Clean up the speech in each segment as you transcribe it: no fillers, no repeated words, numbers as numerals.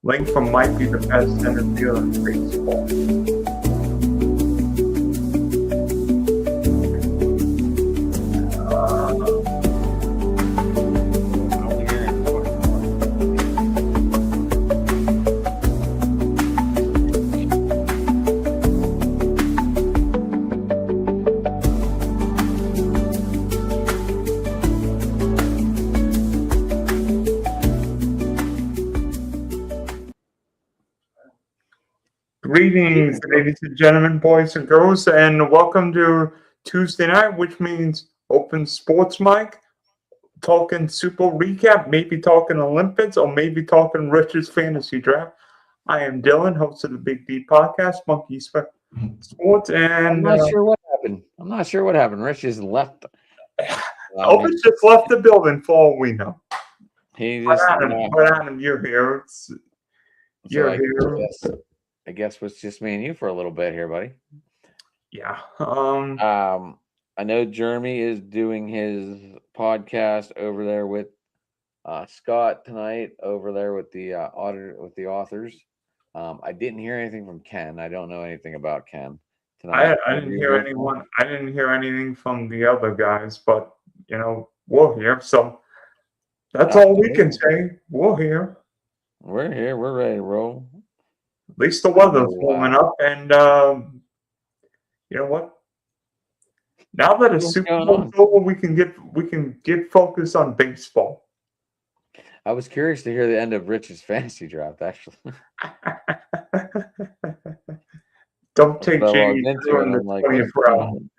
Langford might be the best center fielder in baseball. Greetings, ladies and gentlemen, boys and girls, and welcome to Tuesday night, which means open sports mic, talking Super Bowl recap, maybe talking Olympics, or maybe talking Rich's fantasy draft. I am Dylan, host of the Big D podcast, Monkey Sports, and I'm not sure what happened. Rich just left. Elvis just left the building for all we know. He just. But Adam, you're here. You're here. I guess it's just me and you for a little bit here, buddy. Yeah. I know Jeremy is doing his podcast over there with Scott tonight, over there with the authors. I didn't hear anything from Ken. I don't know anything about Ken tonight. I didn't hear anyone. I didn't hear anything from the other guys, but we're here. So that's all we can say. We're here. We're here. We're ready to roll. At least the weather's warming up, and you know what? Now that the Super Bowl's over, we can get focused on baseball. I was curious to hear the end of Rich's fantasy draft, actually. Don't take JD Drew in the 20th round.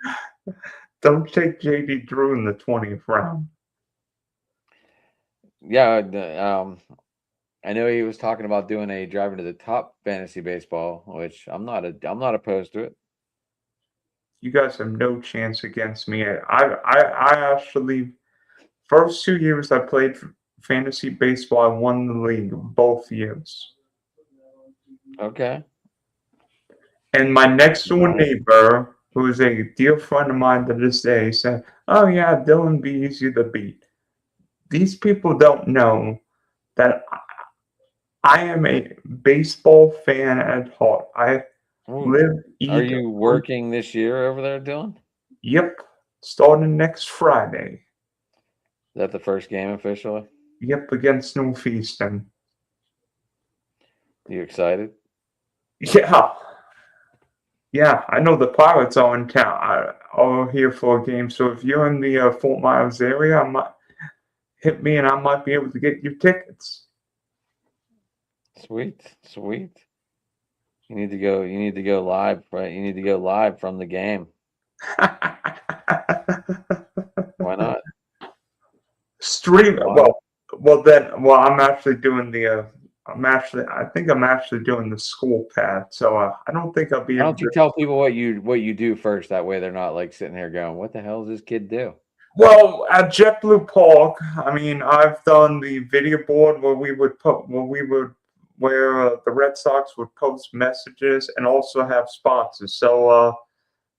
Don't take JD Drew in the 20th round. Yeah, I know he was talking about doing a driving to the top fantasy baseball, which I'm not opposed to it. You guys have no chance against me. I actually, first 2 years I played fantasy baseball, I won the league both years. Okay. And my next door neighbor, who is a dear friend of mine to this day, said, "Oh yeah, Dylan be easy to beat." These people don't know that I am a baseball fan at heart. I live. Are you working this year over there, Dylan? Yep, starting next Friday. Is that the first game officially? Yep, against Northeastern. You excited? Yeah. I know the Pirates are in town. Are here for a game. So if you're in the Fort Myers area, hit me and I might be able to get you tickets. Sweet. You need to go live, right? You need to go live from the game. Why not? Stream. I'm actually doing the. I think I'm actually doing the school path, so I don't think I'll be. Why don't you tell people what you do first? That way they're not like sitting here going, "What the hell does this kid do?" Well, at JetBlue Park, I mean, I've done the video board where the Red Sox would post messages and also have sponsors. So,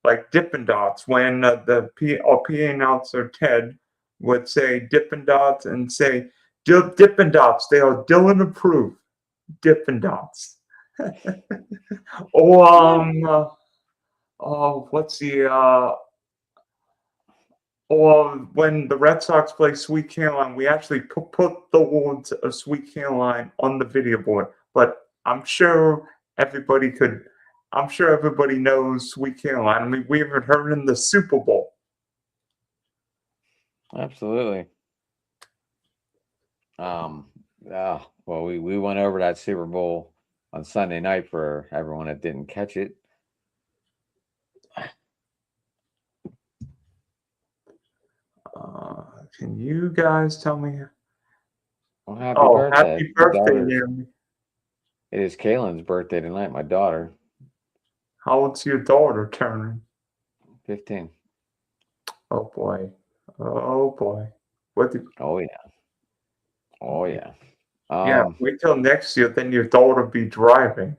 like Dippin' Dots, when the PA announcer Ted would say Dippin' Dots and say Dippin' Dots, they are Dylan approved. Dippin' Dots. Or when the Red Sox play Sweet Caroline, we actually put the words of Sweet Caroline on the video board. But I'm sure everybody knows Sweet Caroline. I mean, we haven't heard in the Super Bowl. Absolutely. Well, we went over that Super Bowl on Sunday night for everyone that didn't catch it. Can you guys tell me? Well, happy birthday, Jeremy. It is Kaylin's birthday tonight, my daughter. How old's your daughter turning? 15. Oh boy. Oh yeah. Wait till next year, then your daughter will be driving.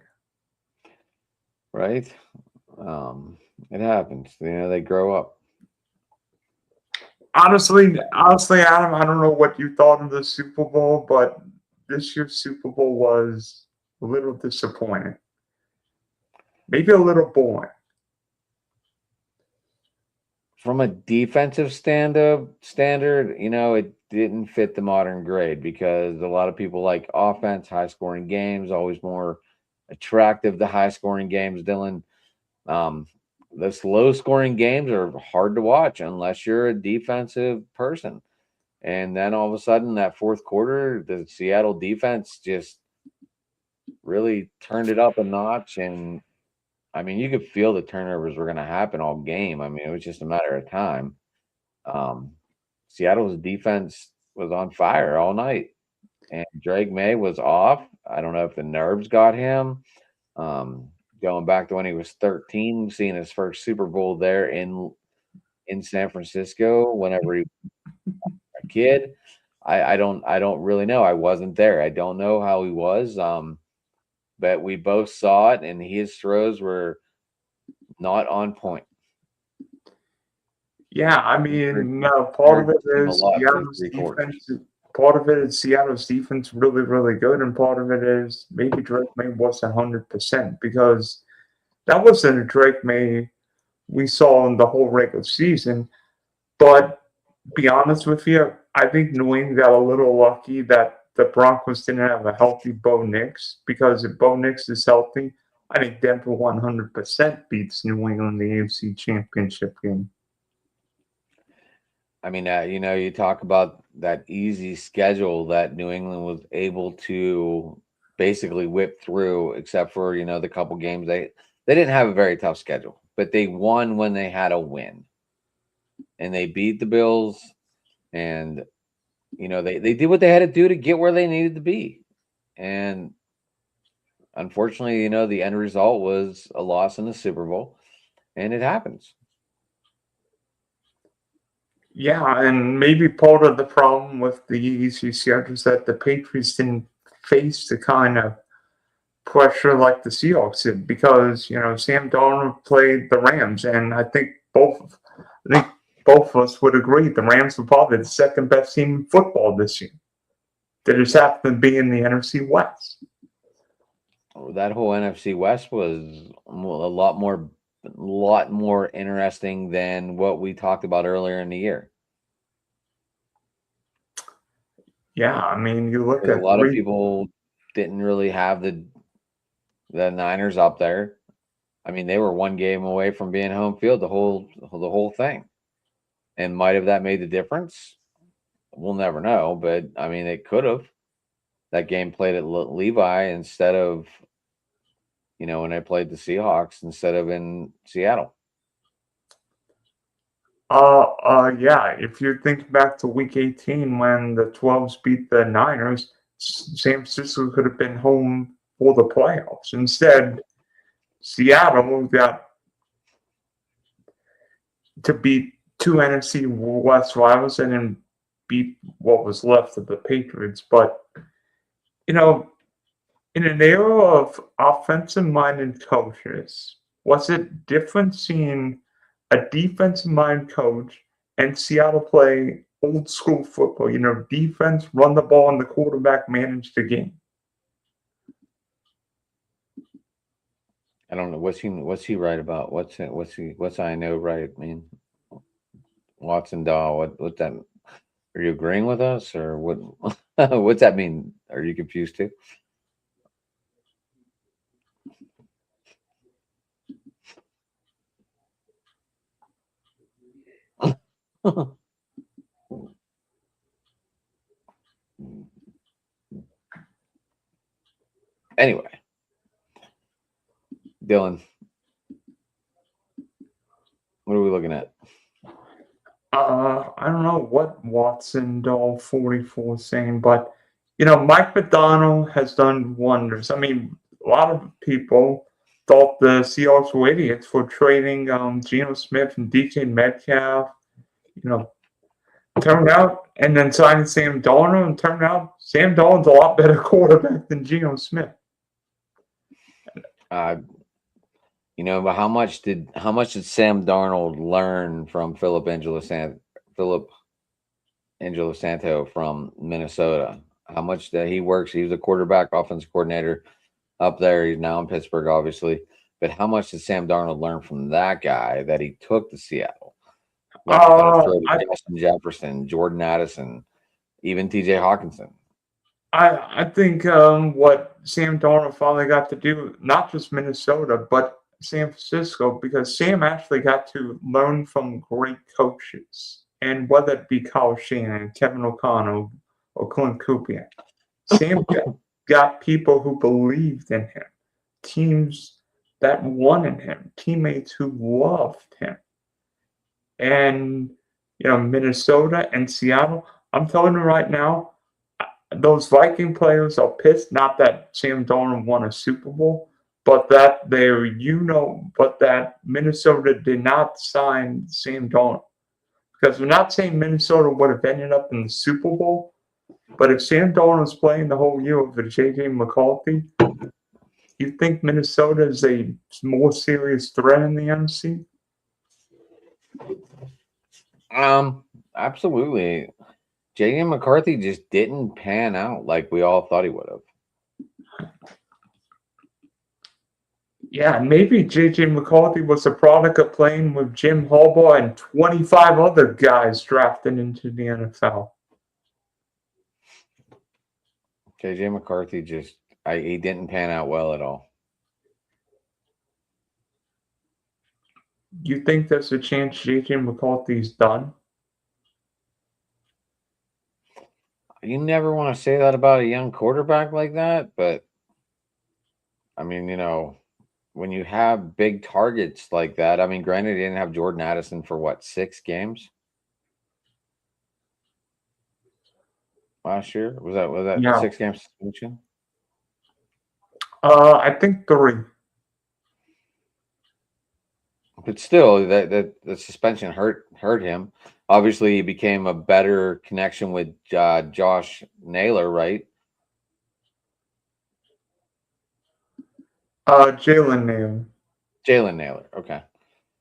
Right? It happens. They grow up. Honestly, Adam, I don't know what you thought of the Super Bowl, but this year's Super Bowl was a little disappointing. Maybe a little boring. From a defensive standard, it didn't fit the modern grade because a lot of people like offense, high scoring games, always more attractive to high scoring games. Dylan, those low scoring games are hard to watch unless you're a defensive person. And then all of a sudden, that fourth quarter, the Seattle defense just really turned it up a notch. And I mean, you could feel the turnovers were going to happen all game. I mean, it was just a matter of time. Um, Seattle's defense was on fire all night, and Drake May was off. I don't know if the nerves got him. Um, Going back to when he was 13, seeing his first Super Bowl there in San Francisco, whenever he was a kid. I don't really know. I wasn't there. I don't know how he was. But we both saw it, and his throws were not on point. Yeah, I mean, no, part of it Him a is lot for Seattle's 3 quarters. defense. Part of it is Seattle's defense really, really good, and part of it is maybe Drake May wasn't 100% because that wasn't a Drake May we saw in the whole regular season. But be honest with you, I think New England got a little lucky that the Broncos didn't have a healthy Bo Nix because if Bo Nix is healthy, I think Denver 100% beats New England in the AFC Championship game. I mean, you talk about that easy schedule that New England was able to basically whip through, except for the couple games they didn't have a very tough schedule, but they won when they had a win, and they beat the Bills, and they did what they had to do to get where they needed to be, and unfortunately, the end result was a loss in the Super Bowl, and it happens. Yeah, and maybe part of the problem with the easy schedule is that the Patriots didn't face the kind of pressure like the Seahawks did because Sam Darnold played the Rams, and I think both of us would agree the Rams were probably the second best team in football this year. They just happened to be in the NFC West. That whole NFC West was a lot more interesting than what we talked about earlier in the year. Yeah, I mean, you look Because a at lot of people didn't really have the Niners up there. I mean, they were one game away from being home field the whole thing. And might have that made the difference? We'll never know, but I mean, it could have. That game played at Levi instead of when they played the Seahawks instead of in Seattle. yeah. If you think back to Week 18 when the 12s beat the Niners, San Francisco could have been home for the playoffs. Instead, Seattle got to beat two NFC West rivals and then beat what was left of the Patriots. But in an era of offensive-minded coaches, was it different seeing a defensive-minded coach and Seattle play old school football? Defense, run the ball, and the quarterback manage the game. I don't know what's he right about. What's I know right? I mean, Watson Dahl. What that? Are you agreeing with us or what? What's that mean? Are you confused too? Anyway, Dylan, what are we looking at? I don't know what Watson Doll 44 is saying, but Mike McDonald has done wonders. I mean, a lot of people thought the Seahawks were idiots for trading Geno Smith and DK Metcalf. Turned out, and then signing Sam Darnold, and turned out Sam Darnold's a lot better quarterback than Geno Smith. But how much did Sam Darnold learn from Philip Angelo Santo from Minnesota? how much that he works. He was a quarterback, offensive coordinator up there. He's now in Pittsburgh, obviously. But how much did Sam Darnold learn from that guy that he took to Seattle? Learned how to throw to I Justin Jefferson, Jordan Addison, even TJ Hawkinson. I think what Sam Darnold finally got to do, not just Minnesota, but San Francisco, because Sam actually got to learn from great coaches, and whether it be Kyle Shanahan, Kevin O'Connell, or Clint Kubiak, Sam got people who believed in him, teams that wanted him, teammates who loved him, and Minnesota and Seattle. I'm telling you right now, those Viking players are pissed. Not that Sam Darnold won a Super Bowl, but that but that Minnesota did not sign Sam Darnold. Because we're not saying Minnesota would have ended up in the Super Bowl, but if Sam Darnold was playing the whole year with J.J. McCarthy, you think Minnesota is a more serious threat in the NFC? Absolutely. J.J. McCarthy just didn't pan out like we all thought he would have. Yeah, maybe J.J. McCarthy was a product of playing with Jim Harbaugh and 25 other guys drafted into the NFL. J.J. McCarthy he didn't pan out well at all. You think there's a chance J.J. McCarthy's done? You never want to say that about a young quarterback like that, but I mean, when you have big targets like that, I mean, granted, he didn't have Jordan Addison for what, 6 games last year? Was that Yeah. 6 game suspension? I think 3. But still, that the suspension hurt him. Obviously, he became a better connection with Josh Naylor, right? Jalen Nailor. Jalen Naylor, okay.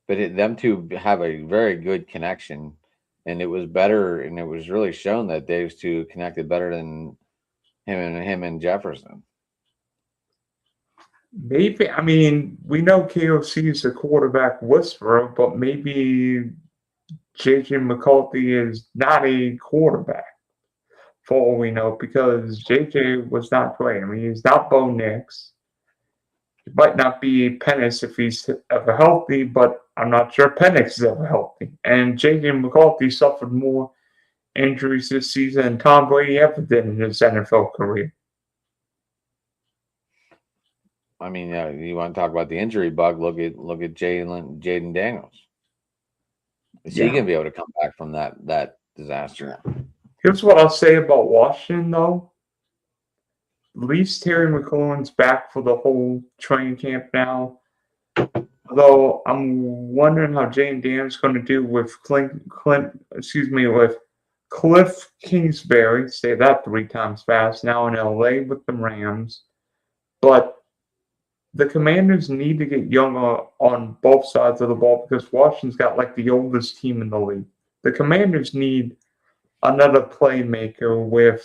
But them two have a very good connection, and it was better, and it was really shown that those two connected better than him and Jefferson. Maybe, I mean, we know KOC is a quarterback whisperer, but maybe J.J. McCarthy is not a quarterback, for all we know, because J.J. was not playing. I mean, he's not Bo Nix. He might not be Penix if he's ever healthy, but I'm not sure Penix is ever healthy. And J.J. McCarthy suffered more injuries this season than Tom Brady ever did in his NFL career. I mean, you want to talk about the injury bug? Look at Jaden Daniels. Is he going to be able to come back from that disaster? Here's what I'll say about Washington, though. At least Terry McLaurin's back for the whole training camp now. Although I'm wondering how Jaden Daniels going to do with with Cliff Kingsbury. Say that 3 times fast. Now in LA with the Rams, but the Commanders need to get younger on both sides of the ball because Washington's got like the oldest team in the league. The Commanders need another playmaker with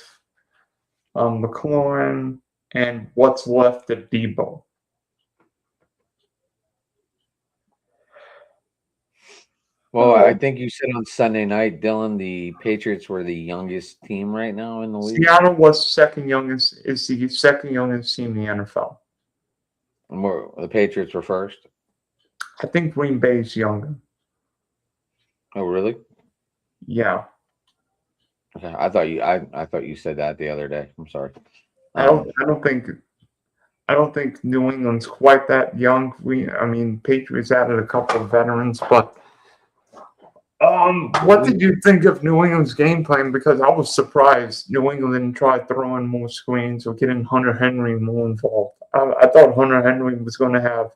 McLaurin and what's left of Debo. Well, I think you said on Sunday night, Dylan, the Patriots were the youngest team right now in the league. Seattle was the second youngest team in the NFL. And the Patriots were first. I think Green Bay's younger. Oh, really? Yeah. Okay, I thought you said that the other day. I'm sorry. I don't think New England's quite that young. Patriots added a couple of veterans, but what did you think of New England's game plan? Because I was surprised New England tried throwing more screens or getting Hunter Henry more involved. I thought Hunter Henry was going to have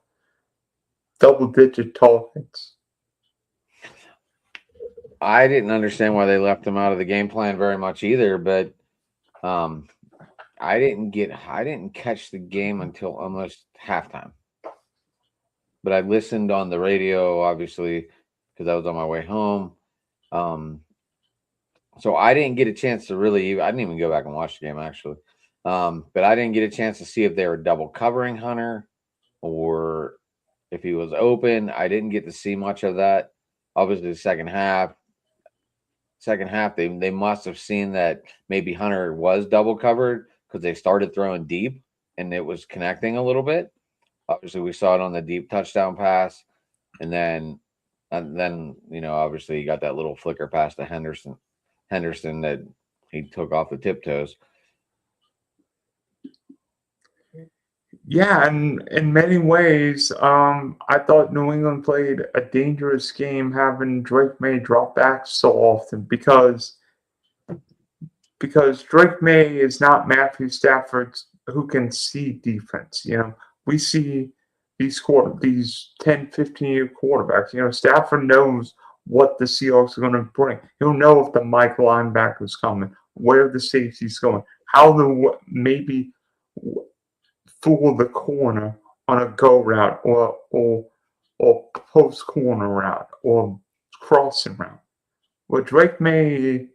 double-digit targets. I didn't understand why they left him out of the game plan very much either, but I didn't catch the game until almost halftime. But I listened on the radio, obviously, because I was on my way home. So I didn't get a chance to really. I didn't even go back and watch the game actually, but I didn't get a chance to see if they were double covering Hunter or if he was open. I didn't get to see much of that. Obviously, the second half, they must have seen that maybe Hunter was double covered because they started throwing deep and it was connecting a little bit. Obviously, we saw it on the deep touchdown pass, and then obviously you got that little flicker pass to Henderson that he took off the tiptoes. Yeah, and in many ways, I thought New England played a dangerous game having Drake May drop back so often because Drake May is not Matthew Stafford who can see defense. We see these 10, 15-year quarterbacks. Stafford knows what the Seahawks are going to bring. He'll know if the Mike linebacker is coming, where the safety's going, how maybe fool the corner on a go route or post corner route or crossing route. Well, Drake may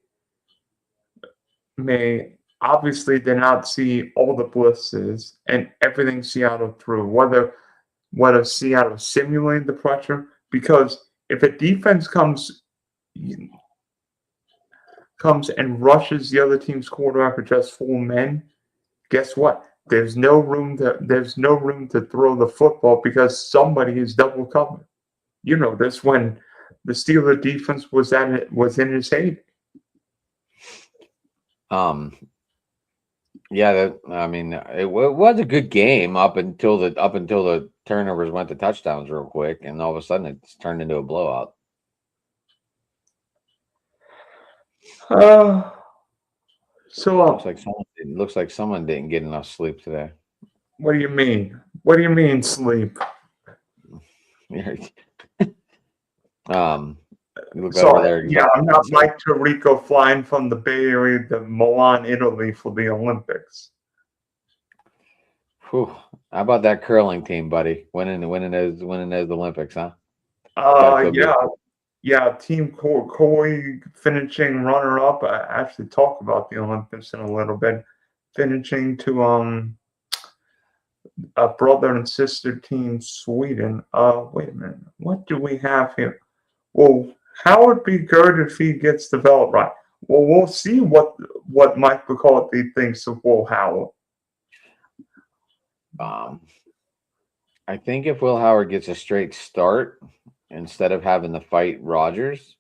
obviously did not see all the blitzes and everything Seattle threw, whether Seattle simulated the pressure, because if a defense comes and rushes the other team's quarterback with just 4 men, guess what? There's no room to throw the football because somebody is double covered. This when the Steeler defense was in its heyday. Yeah, it was a good game up until the turnovers went to touchdowns real quick, and all of a sudden it's turned into a blowout. So Looks like someone didn't get enough sleep today. what do you mean? What do you mean sleep? You look over there. Yeah, I'm not Mike Tirico flying from the Bay Area to Milan, Italy for the Olympics. Whew. How about that curling team, buddy? Winning those Olympics, huh? Yeah. Team Koi finishing runner up. I actually talk about the Olympics in a little bit. Finishing to a brother and sister team Sweden. Wait a minute. What do we have here? Well, Howard be good if he gets developed right. Well, we'll see what Mike McCarthy thinks of Will Howard. I think if Will Howard gets a straight start instead of having to fight Rodgers,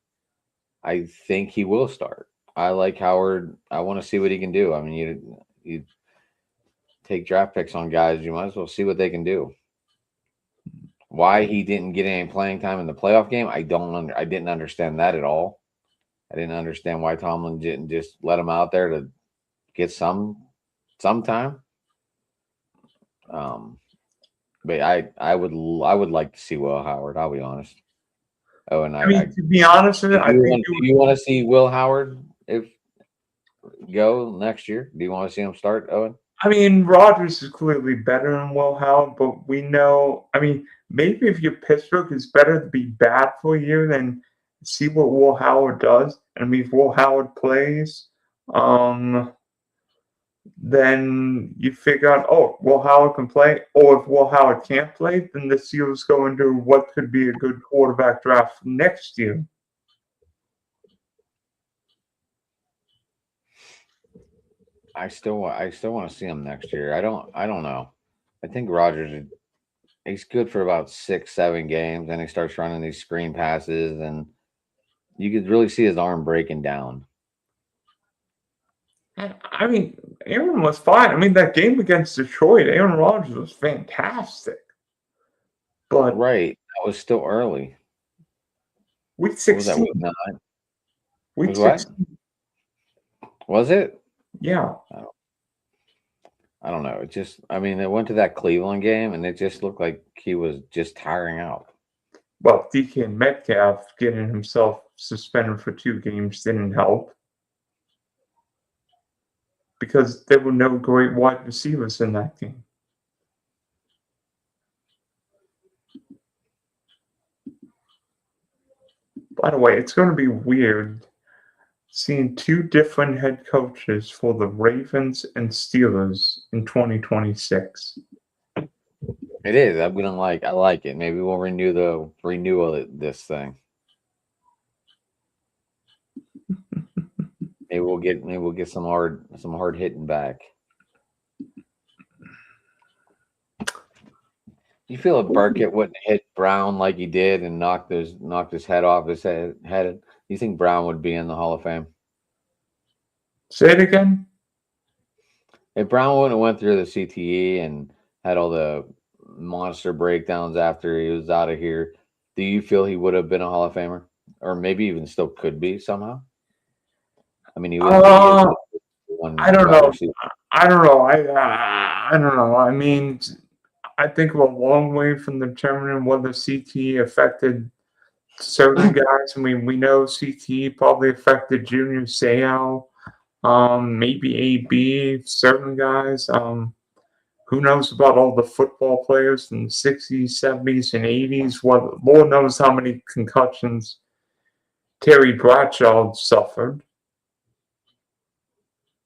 I think he will start. I like Howard. I want to see what he can do. I mean, you take draft picks on guys, you might as well see what they can do. Why he didn't get any playing time in the playoff game, I didn't understand that at all. I didn't understand why Tomlin didn't just let him out there to get some time. But I would like to see Will Howard. I'll be honest. Oh, and to be honest with you, I think do you want to see Will Howard go next year? Do you want to see him start, Owen? I mean, Rodgers is clearly better than Will Howard, but we know. I mean, maybe if you're Pittsburgh, it's better to be bad for a year than see what Will Howard does. I mean, if Will Howard plays, then you figure out, oh, Will Howard can play. Or if Will Howard can't play, then the Seals go into what could be a good quarterback draft next year. I still want to see him next year. I don't know. I think Rodgers, he's good for about 6-7 games, and he starts running these screen passes, and you could really see his arm breaking down. I mean, Aaron was fine. I mean, that game against Detroit, Aaron Rodgers was fantastic. But right, that was still early. Week 16. Week 9? Week 16. Was it? Yeah. I don't know. It went to that Cleveland game, and it just looked like he was just tiring out. Well, DK Metcalf getting himself suspended for 2 games didn't help. Because there were no great wide receivers in that game. By the way, it's going to be weird seeing two different head coaches for the Ravens and Steelers in 2026. It is. I like it. Maybe we'll renew the renewal of this thing. Maybe we'll get some hard hitting back. You feel if Burkett wouldn't hit Brown like he did and knocked his head off his head, you think Brown would be in the Hall of Fame? Say it again. If Brown wouldn't have went through the CTE and had all the monster breakdowns after he was out of here, do you feel he would have been a Hall of Famer, or maybe even still could be somehow? I mean, he is one I don't wide know. receiver. I don't know. I don't know. I mean, I think we're a long way from determining whether CTE affected certain guys. I mean, we know CTE probably affected Junior Seau, maybe AB, certain guys. Who knows about all the football players in the 60s, 70s, and 80s? What Lord knows how many concussions Terry Bradshaw suffered.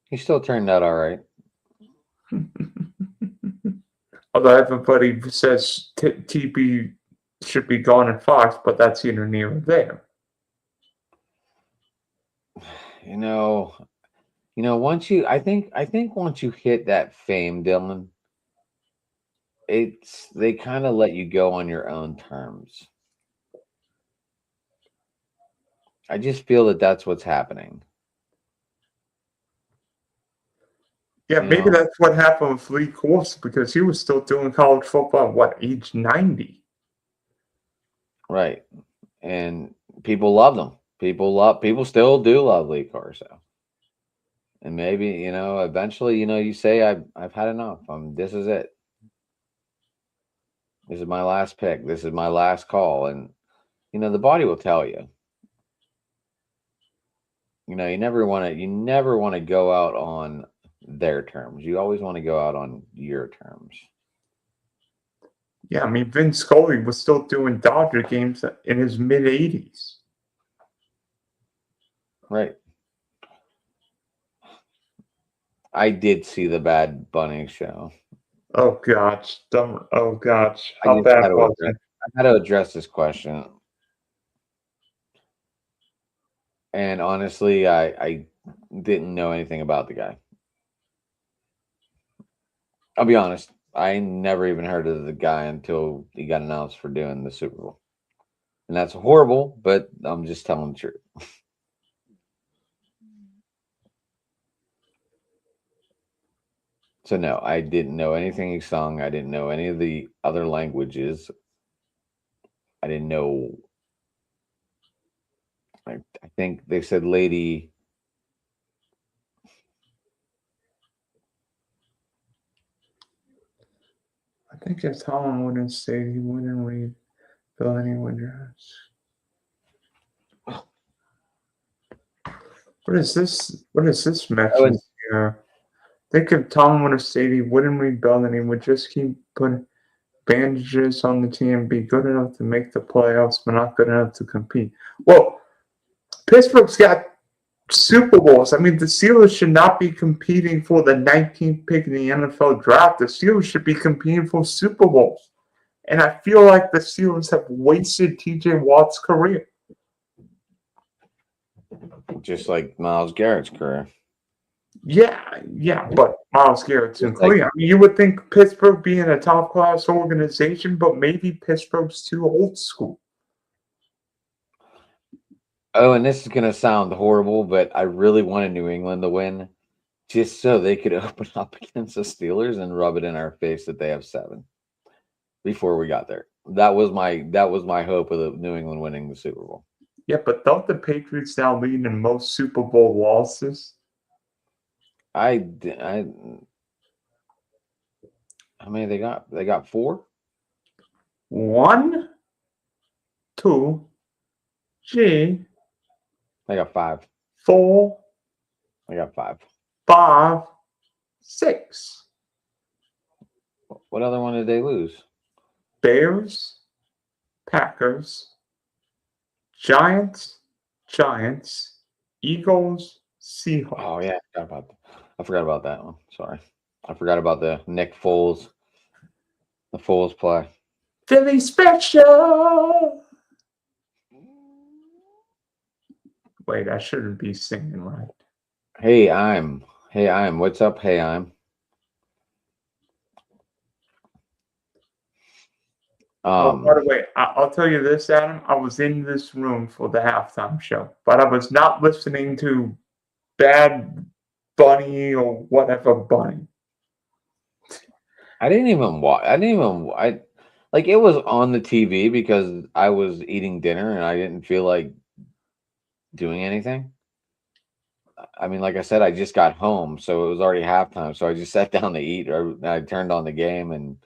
He still turned out all right. Although everybody says TB should be gone at Fox, but that's either near or there. I think once you hit that fame, Dylan, they kind of let you go on your own terms. I just feel that that's what's happening. Yeah, maybe that's what happened with Lee Corso because he was still doing college football at age 90? Right. And people loved him. People still do love Lee Corso. And maybe, eventually, you say I've had enough. This is it. This is my last pick. This is my last call. And the body will tell you. You never want to go out on their terms. You always want to go out on your terms. Yeah, I mean, Vince Scully was still doing Dodger games in his mid-80s. Right. I did see the Bad Bunny show. Oh, gosh. Oh, gosh. How bad was it? I had to address this question. And honestly, I didn't know anything about the guy. I'll be honest. I never even heard of the guy until he got announced for doing the Super Bowl. And that's horrible, but I'm just telling the truth. So no, I didn't know anything he sung. I didn't know any of the other languages. I didn't know. I think they said lady. I think if Tom wouldn't say he wouldn't read Bill anyone dress. What is this? What is this message here? I think if Tom would have said he wouldn't rebel and he would just keep putting bandages on the team and be good enough to make the playoffs, but not good enough to compete. Well, Pittsburgh's got Super Bowls. I mean, the Steelers should not be competing for the 19th pick in the NFL draft. The Steelers should be competing for Super Bowls. And I feel like the Steelers have wasted TJ Watt's career. Just like Myles Garrett's career. Yeah, but Myles Garrett's in Cleveland. I mean, you would think Pittsburgh being a top-class organization, but maybe Pittsburgh's too old school. Oh, and this is going to sound horrible, but I really wanted New England to win just so they could open up against the Steelers and rub it in our face that they have 7 before we got there. That was my hope of the New England winning the Super Bowl. Yeah, but don't the Patriots now lead in most Super Bowl losses? How many they got? They got 4? 1, 2, 3. They got 5. 4. I got 5. 5, 6. What other one did they lose? Bears, Packers, Giants, Eagles, Seahawks. Oh yeah, I forgot about that one. Sorry, I forgot about the Nick Foles, the Foles play. Philly special. Wait, I shouldn't be singing right. Hey, I'm. What's up? Hey, I'm. Oh, by the Um, way, I'll tell you this, Adam. I was in this room for the halftime show, but I was not listening to Bad Bunny or whatever Bunny. I didn't even watch. I didn't even. I like it was on the TV because I was eating dinner and I didn't feel like doing anything. I mean, like I said, I just got home, so it was already halftime. So I just sat down to eat. Or I turned on the game, and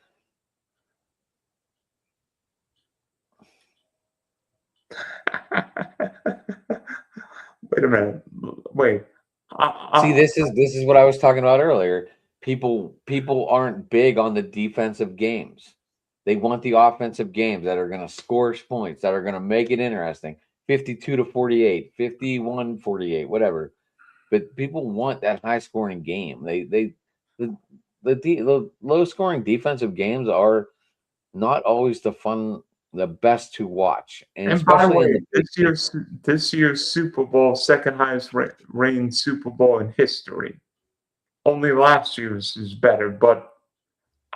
Wait a minute. Wait. see, I, this is what I was talking about earlier. People aren't big on the defensive games. They want the offensive games that are going to score points, that are going to make it interesting. 52 to 48, 51-48, whatever. But people want that high scoring game. The the low scoring defensive games are not always the best to watch, and and by the especially in way, the big games. this year's Super Bowl, second highest ranked Super Bowl in history. Only last year's is better, but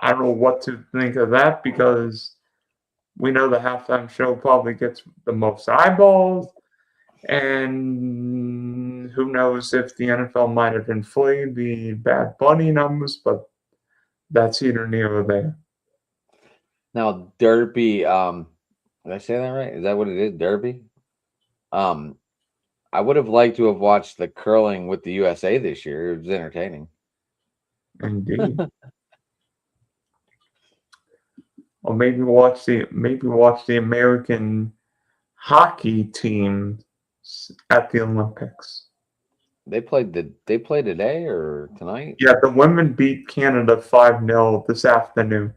I don't know what to think of that because we know the halftime show probably gets the most eyeballs, and who knows if the NFL might have inflated the Bad Bunny numbers, but that's either near or there. Now, Derby, did I say that right? Is that what it is? Derby? Um, I would have liked to have watched the curling with the USA this year. It was entertaining. Indeed. Or maybe watch the American hockey team at the Olympics. They played today or tonight? Yeah, the women beat Canada 5-0 this afternoon.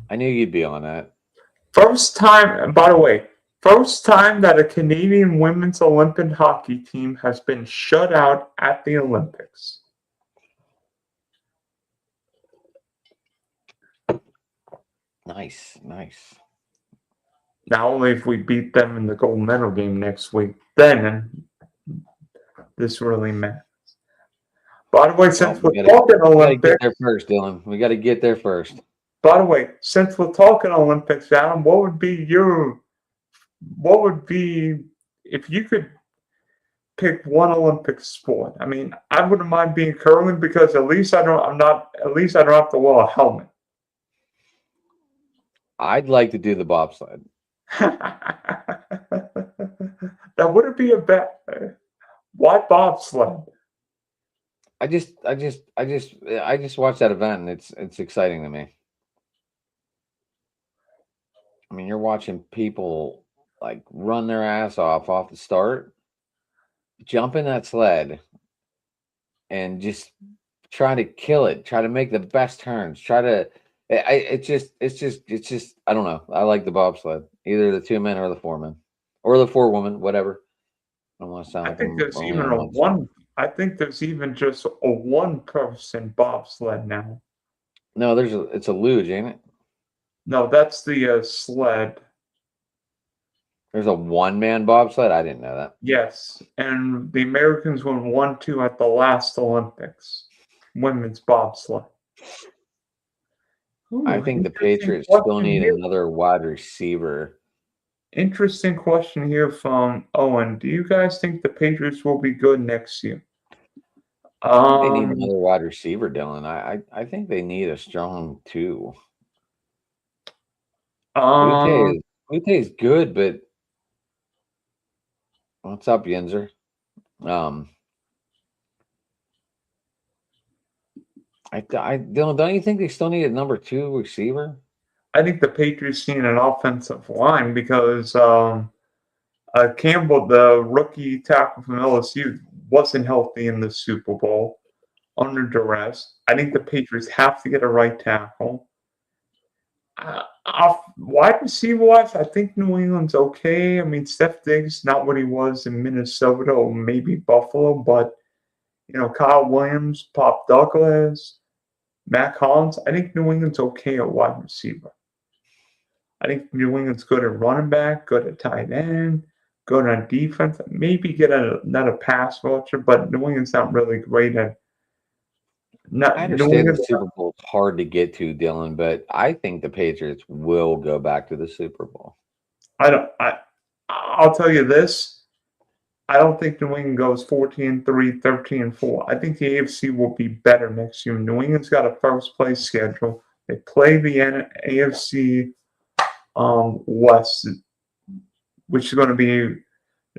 I knew you'd be on that. First time, by the way, first time that a Canadian women's Olympic hockey team has been shut out at the Olympics. Nice, nice. Not only if we beat them in the gold medal game next week, then this really matters. By the way, Well, since we're talking we gotta get there Olympics, first, Dylan. We gotta get there first. Adam, what would be if you could pick one Olympic sport? I mean, I wouldn't mind being curling because at least I don't have to wear a helmet. I'd like to do the bobsled. That wouldn't be a bad. Why bobsled? I just watched that event and it's exciting to me. I mean, you're watching people like run their ass off the start, jump in that sled, and just try to kill it. Try to make the best turns. Try to. It's just. I don't know. I like the bobsled, either the 2 men or the 4 men, or the 4 woman, whatever. I don't want to sound I like think I'm there's only even on a one side. one. I think there's even just a one-person bobsled now. No, it's a luge, ain't it? No, that's the sled. There's a 1 man bobsled. I didn't know that. Yes, and the Americans won 1-2 at the last Olympics. Women's bobsled. I Ooh, think the interesting Patriots still question need here. another wide receiver. Interesting question here from Owen. Do you guys think the Patriots will be good next year? I think they need Um, another wide receiver, Dylan. I think they need a strong 2. um, Ute is good, but what's up, Yinzer? Um, Dylan, don't you think they still need a number 2 receiver? I think the Patriots need an offensive line because Campbell, the rookie tackle from LSU, wasn't healthy in the Super Bowl under duress. I think the Patriots have to get a right tackle. Wide receiver wise, I think New England's okay. I mean, Steph Diggs not what he was in Minnesota or maybe Buffalo, but Kyle Williams, Pop Douglas, Matt Collins. I think New England's okay at wide receiver. I think New England's good at running back, good at tight end, good on defense. Maybe get another pass rusher, but New England's not really great at. I Not New understand the England. Super Bowl is hard to get to, Dylan, but I think the Patriots will go back to the Super Bowl. I don't. I'll tell you this. I don't think New England goes 14-3, 13-4. I think the AFC will be better next year. New England's got a first place schedule. They play the AFC West, which is going to be a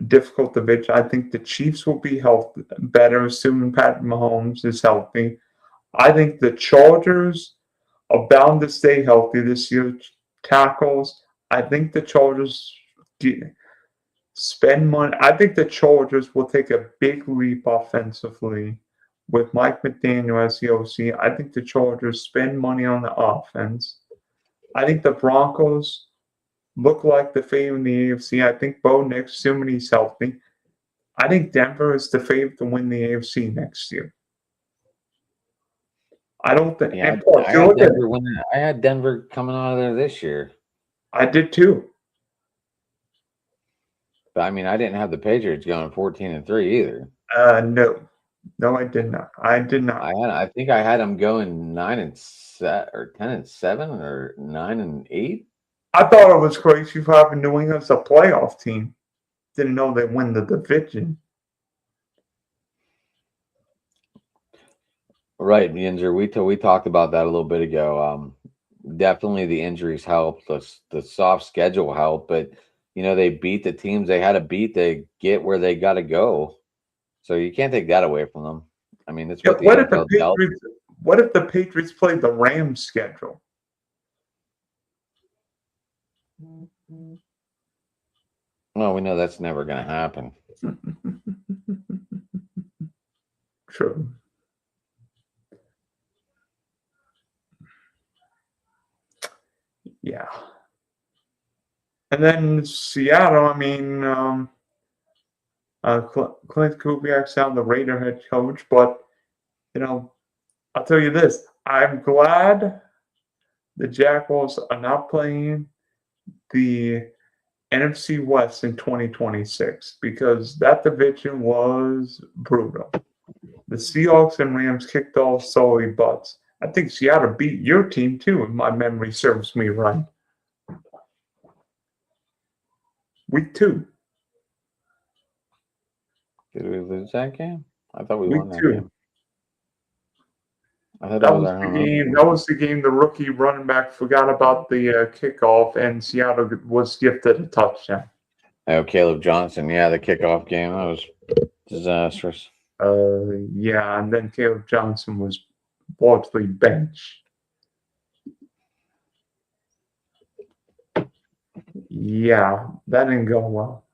difficult division. I think the Chiefs will be better, assuming Patrick Mahomes is healthy. I think the Chargers are bound to stay healthy this year. Tackles. I think the Chargers spend money. I think the Chargers will take a big leap offensively with Mike McDaniel as the OC. I think the Chargers spend money on the offense. I think the Broncos look like the favorite in the AFC. I think Bo Nix, assuming he's healthy. I think Denver is the favorite to win the AFC next year. I don't think. Yeah, And plus, I had Denver coming out of there this year. I did too. But I mean, I didn't have the Patriots going 14-3 either. No, I did not. I did not. I think I had them going 9-7 or 10-7 or 9-8. I thought it was crazy for having New England as a playoff team. Didn't know they'd win the division. Right, the injury. We talked about that a little bit ago. Definitely the injuries helped. The soft schedule helped, but they beat the teams they had to beat to get where they got to go. So you can't take that away from them. I mean, that's what What if the Patriots played the Rams schedule? Well, we know that's never going to happen. True. Yeah. And then Seattle, I mean, Clint Kubiak's now the Raider head coach, but, I'll tell you this. I'm glad the Jaguars are not playing the NFC West in 2026 because that division was brutal. The Seahawks and Rams kicked off sorry butts. I think Seattle beat your team too, if my memory serves me right. Week 2. Did we lose that game? I thought we Week won that 2. game. I thought That was the game the rookie running back forgot about the kickoff, and Seattle was gifted a touchdown. Oh, Caleb Johnson. Yeah, the kickoff game. That was disastrous. Yeah, and then Caleb Johnson was largely benched. Yeah, that didn't go well.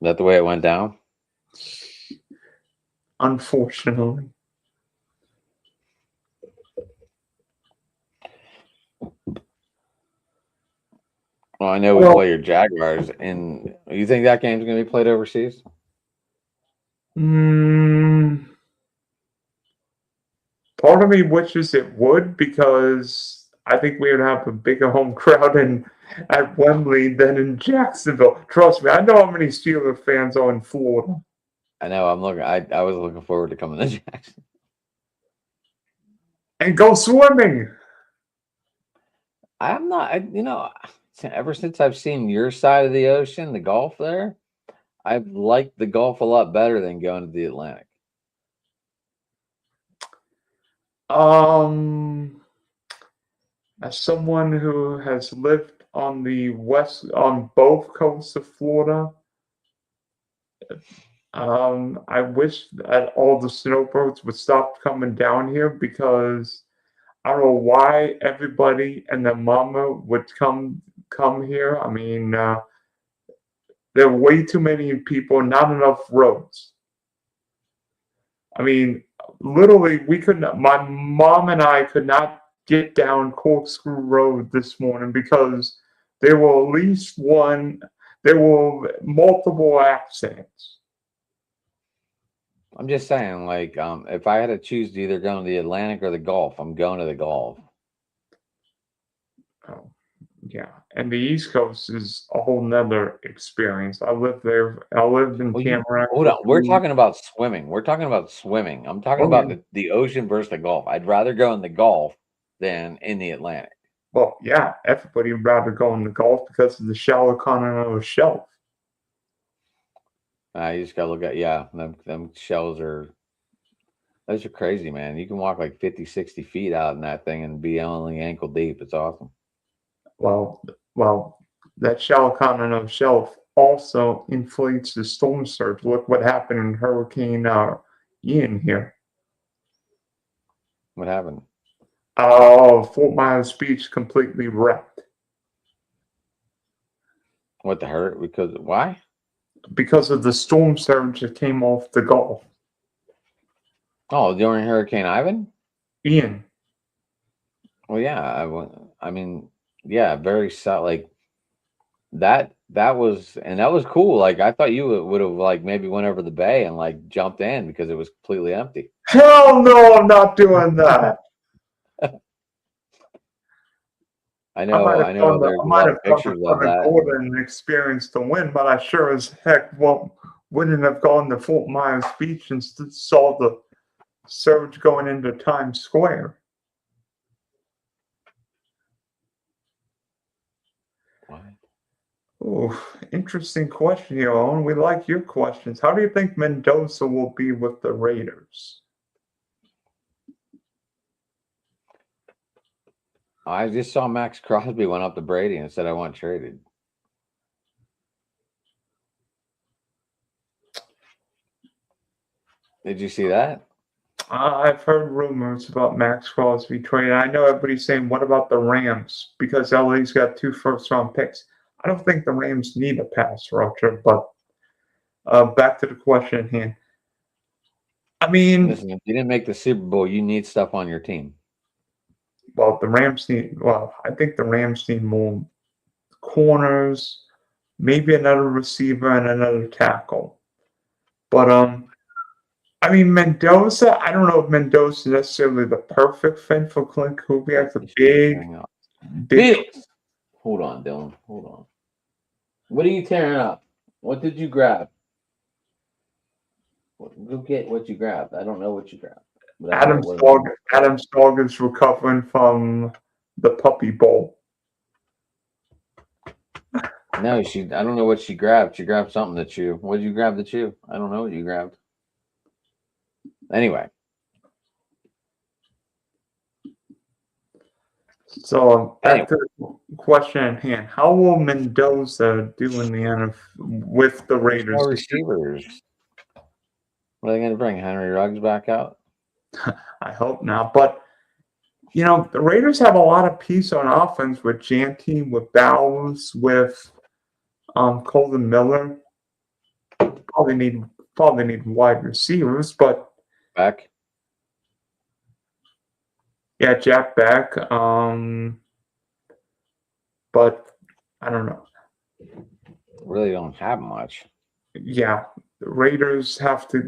Is that the way it went down? Unfortunately. Well, I know we play your Jaguars, and you think that game's going to be played overseas? Part of me wishes it would because I think we would have a bigger home crowd at Wembley than in Jacksonville. Trust me, I know how many Steelers fans are in Florida. I know. I was looking forward to coming to Jacksonville. And go swimming. I'm not. Ever since I've seen your side of the ocean, the Gulf there, I've liked the Gulf a lot better than going to the Atlantic. As someone who has lived on both coasts of Florida, I wish that all the snowbirds would stop coming down here because I don't know why everybody and their mama would come here. I mean, there are way too many people, not enough roads. I mean, literally, my mom and I could not get down Corkscrew Road this morning because there were at least there were multiple accidents. I'm just saying, like, if I had to choose to either go to the Atlantic or the Gulf, I'm going to the Gulf. Oh, yeah. And the East Coast is a whole nother experience. I lived there. I lived in Well, Tamarack hold for on. We're 3. talking about swimming. We're talking about swimming. I'm talking Oh, about yeah. the ocean versus the Gulf. I'd rather go in the Gulf than in the Atlantic. Well, yeah, everybody would rather go in the Gulf because of the shallow continental shelf. You just gotta look at them shells those are crazy, man. You can walk like 50, 60 feet out in that thing and be only ankle deep. It's awesome. Well, well, that shallow continental shelf also inflates the storm surge. Look what happened in Hurricane Ian here. What happened? Fort Myers Beach completely wrecked What the hurt? Because why? because of the storm surge that came off the Gulf. Oh, during Hurricane Ivan? Ian. Well, yeah. I mean, yeah, very like that was cool. Like I thought you would have like maybe went over the bay and like jumped in because it was completely empty. Hell no, I'm not doing that. I know there's I a might lot have of gone to pictures of Punta that. Gorda and experienced the wind, but I sure as heck wouldn't have gone to Fort Myers Beach and saw the surge going into Times Square. Why? Ooh, interesting question here, Owen. We like your questions. How do you think Mendoza will be with the Raiders? I just saw Max Crosby went up to Brady and said, "I want traded." Did you see that? I've heard rumors about Max Crosby trade. I know everybody's saying, what about the Rams? Because LA's got 2 first-round picks. I don't think the Rams need a pass rusher, but back to the question at hand. I mean, Listen, if you didn't make the Super Bowl, you need stuff on your team. I think the Rams need more corners, maybe another receiver and another tackle. But I mean Mendoza, I don't know if Mendoza is necessarily the perfect fit for Clint Kubiak. The big. Hold on, Dylan. Hold on. What are you tearing up? What did you grab? Go get what you grabbed. I don't know what you grabbed. But I know it wasn't. Adam Stog is recovering from the Puppy Bowl. No, I don't know what she grabbed. She grabbed something to chew. What did you grab to chew? I don't know what you grabbed. Anyway. So back to the question at hand. How will Mendoza do in the NFL with the Raiders? No receivers. What are they going to bring? Henry Ruggs back out? I hope not. But, the Raiders have a lot of piece on offense with Janty, with Bowles, with Colvin Miller. Probably need wide receivers, but Back? yeah, Jack Beck. But I don't know. Really don't have much. Yeah, the Raiders have to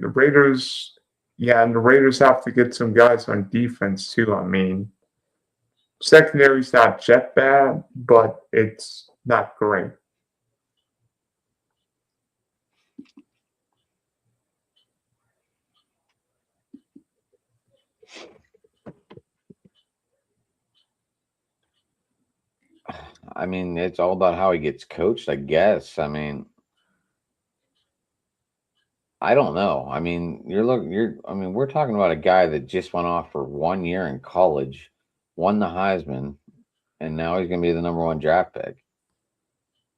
get some guys on defense too. I mean, secondary's not jet bad, but it's not great. I mean, it's all about how he gets coached, I guess. I mean, I don't know. I mean, we're talking about a guy that just went off for 1 year in college, won the Heisman, and now he's going to be the #1 draft pick.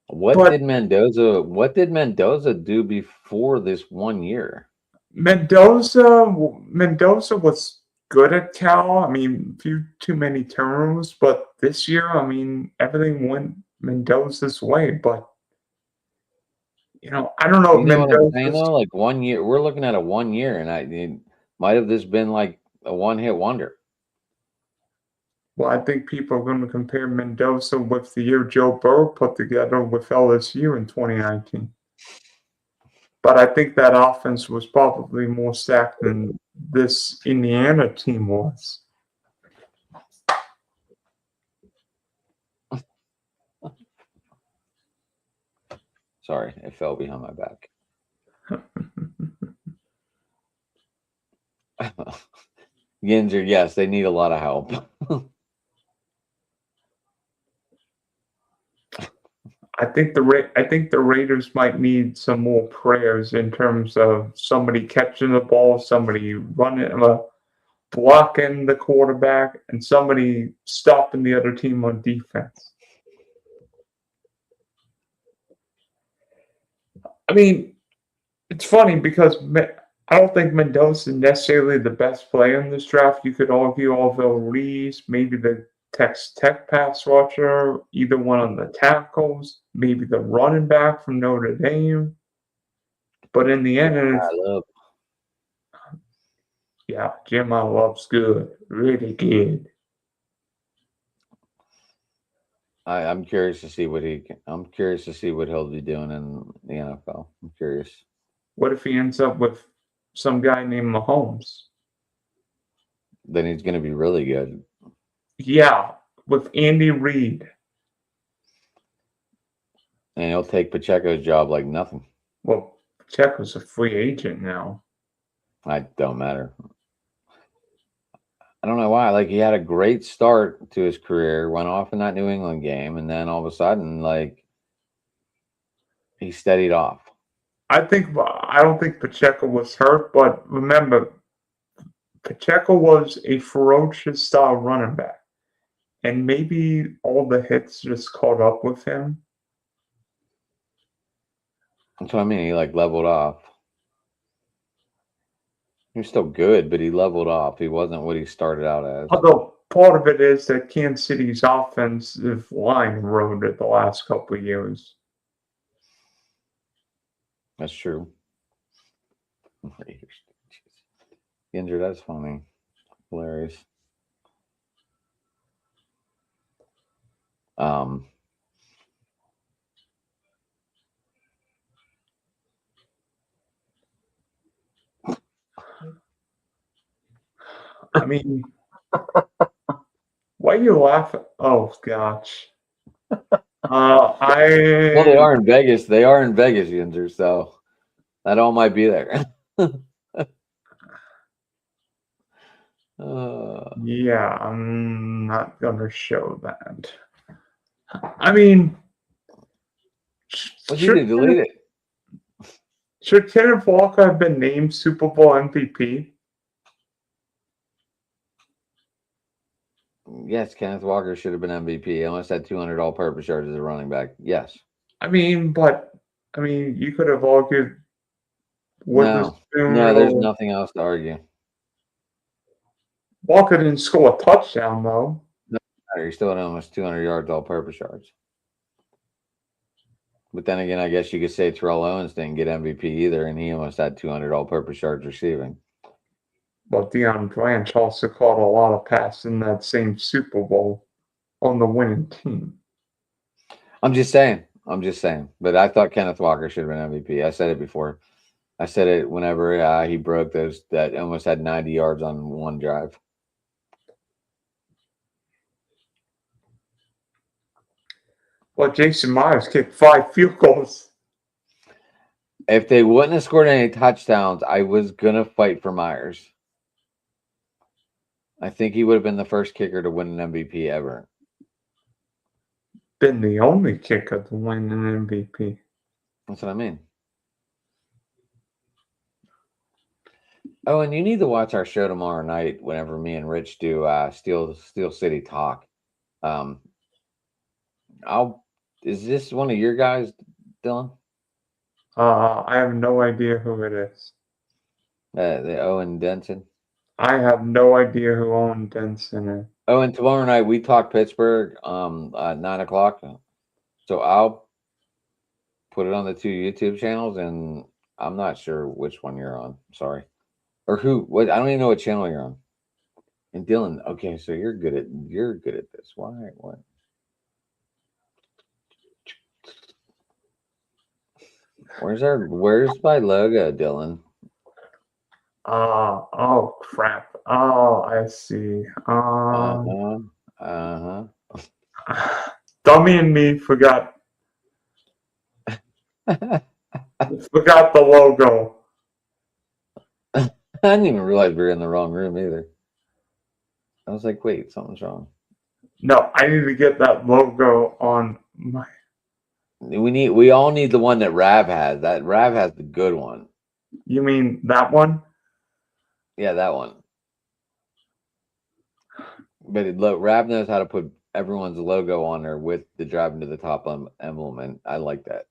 What did Mendoza do before this 1 year? Mendoza was good at Cal. I mean, few too many turnovers, but this year, I mean, everything went Mendoza's way. But I don't know if You know what I'm saying Mendoza's. though? Like 1 year, we're looking at a 1 year, and it might have this been like a one-hit wonder. Well, I think people are going to compare Mendoza with the year Joe Burrow put together with LSU in 2019. But I think that offense was probably more stacked than this Indiana team was. Sorry, it fell behind my back. Ginzer, yes, they need a lot of help. I think the Raiders might need some more prayers in terms of somebody catching the ball, somebody running, blocking the quarterback, and somebody stopping the other team on defense. I mean, it's funny because I don't think Mendoza is necessarily the best player in this draft. You could argue Orville Reese, maybe the Texas Tech pass rusher, either one on the tackles, maybe the running back from Notre Dame. But in the end, yeah, Jim I love's good, really good. I'm curious to see I'm curious to see what he'll be doing in the NFL. I'm curious. What if he ends up with some guy named Mahomes? Then he's going to be really good. Yeah, with Andy Reid. And he'll take Pacheco's job like nothing. Well, Pacheco's a free agent now. It don't matter. I don't know why. Like, he had a great start to his career, went off in that New England game, and then all of a sudden, like, he steadied off. I don't think Pacheco was hurt, but remember, Pacheco was a ferocious style running back. And maybe all the hits just caught up with him. That's what I mean. He like leveled off. He was still good, but he leveled off. He wasn't what he started out as. Although part of it is that Kansas City's offensive line eroded the last couple of years. That's true. Injured, that's funny. Hilarious. I mean, why are you laughing? Oh gosh. Well, they are in Vegas. They are in Vegas, Yinzer, so that all might be there. Yeah, I'm not gonna show that. I mean, What'd you do? Delete it. Should Kenneth Walker have been named Super Bowl MVP? Yes, Kenneth Walker should have been MVP. He almost had 200 all-purpose yards as a running back. Yes. I mean, you could have argued. No, there's nothing else to argue. Walker didn't score a touchdown, though. No, he still had almost 200 yards all-purpose yards. But then again, I guess you could say Terrell Owens didn't get MVP either, and he almost had 200 all-purpose yards receiving. But Deion Branch also caught a lot of passes in that same Super Bowl on the winning team. I'm just saying. But I thought Kenneth Walker should have been MVP. I said it before. I said it whenever he broke those that almost had 90 yards on one drive. Well, Jason Myers kicked 5 field goals. If they wouldn't have scored any touchdowns, I was going to fight for Myers. I think he would have been the first kicker to win an MVP ever. Been the only kicker to win an MVP. That's what I mean. Oh, and you need to watch our show tomorrow night whenever me and Rich do Steel City Talk. Is this one of your guys, Dylan? I have no idea who it is. The Owen Denson. I have no idea who Owen Denson is. Oh, and tomorrow night we talk Pittsburgh at 9:00. So I'll put it on the 2 YouTube channels, and I'm not sure which one you're on. Sorry. Or who? What? I don't even know what channel you're on. And Dylan, okay, so you're good at this. Why? What? Where's my logo, Dylan? Oh crap. Oh, I see. Uh-huh. Uh-huh. Dummy and me forgot the logo. I didn't even realize we were in the wrong room either. I was like, wait, something's wrong. No, I need to get that logo on my. We all need the one that Rav has. That Rav has the good one. You mean that one? Yeah, that one. But Rav knows how to put everyone's logo on there with the driving to the top emblem, and I like that.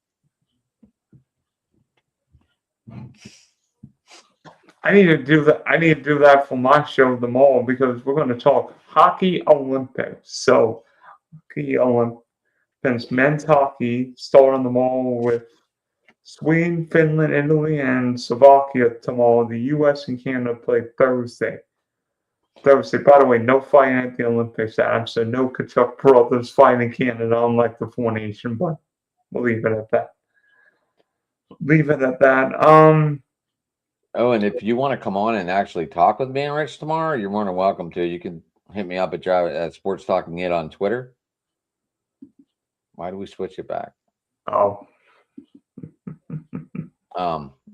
I need to do that. I need to do that for my show tomorrow because we're going to talk hockey Olympics. So, hockey Olympics, men's hockey starting tomorrow with Sweden, Finland, Italy, and Slovakia tomorrow. The U.S. and Canada play Thursday. By the way, no fighting at the Olympics, Adam. So no Kachuk brothers fighting Canada, unlike the Four Nation. But we'll leave it at that. Oh, and if you want to come on and actually talk with me and Rich tomorrow, you're more than welcome to. You can hit me up at Sports Talking It on Twitter. Why do we switch it back? Oh.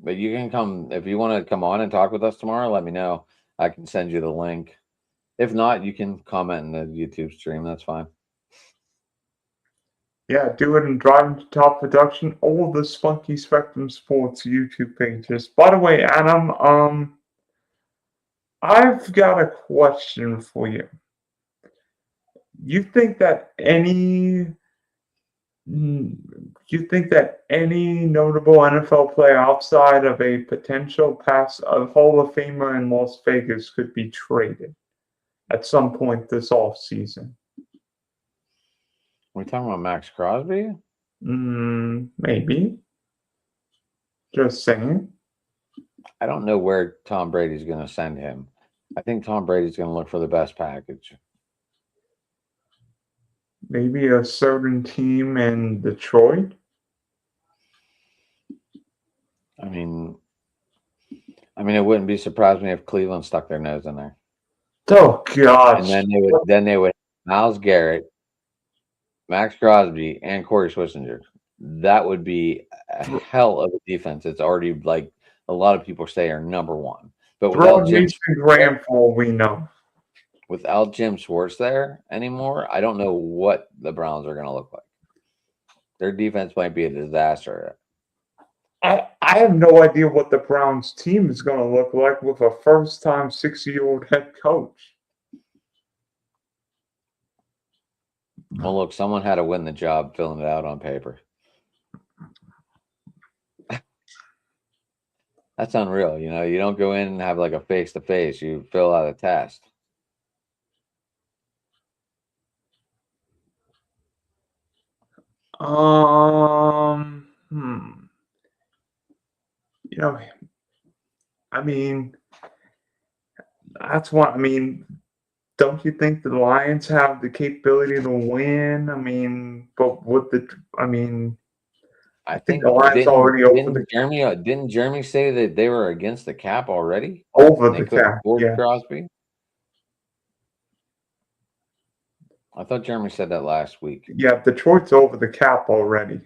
But you can come if you want to come on and talk with us tomorrow. Let me know. I can send you the link. If not, you can comment in the YouTube stream. That's fine. Yeah, do it in Driving to Top Production or the Spunky Spectrum Sports YouTube pages. By the way, Adam, I've got a question for you. You think that any notable NFL player outside of a potential Hall of Famer in Las Vegas could be traded at some point this offseason? Are we talking about Max Crosby? Maybe. Just saying. I don't know where Tom Brady's going to send him. I think Tom Brady's going to look for the best package. Maybe a certain team in Detroit? I mean, it wouldn't be surprised me if Cleveland stuck their nose in there. Oh gosh! And then they would Myles Garrett, Max Crosby, and Corey Schwarzenegger. That would be a hell of a defense. It's already like a lot of people say are number one. But without Jim Schwartz there anymore, I don't know what the Browns are going to look like. Their defense might be a disaster. I have no idea what the Browns team is going to look like with a first-time 6-year-old head coach. Well, look, someone had to win the job filling it out on paper. That's unreal. You know, you don't go in and have like a face-to-face. You fill out a test. You know, I mean, that's what I mean. Don't you think the Lions have the capability to win? I mean, but I think think the Lions already over the didn't Jeremy say that they were against the cap already? Over the cap, yeah. Crosby. I thought Jeremy said that last week. Yeah, Detroit's over the cap already.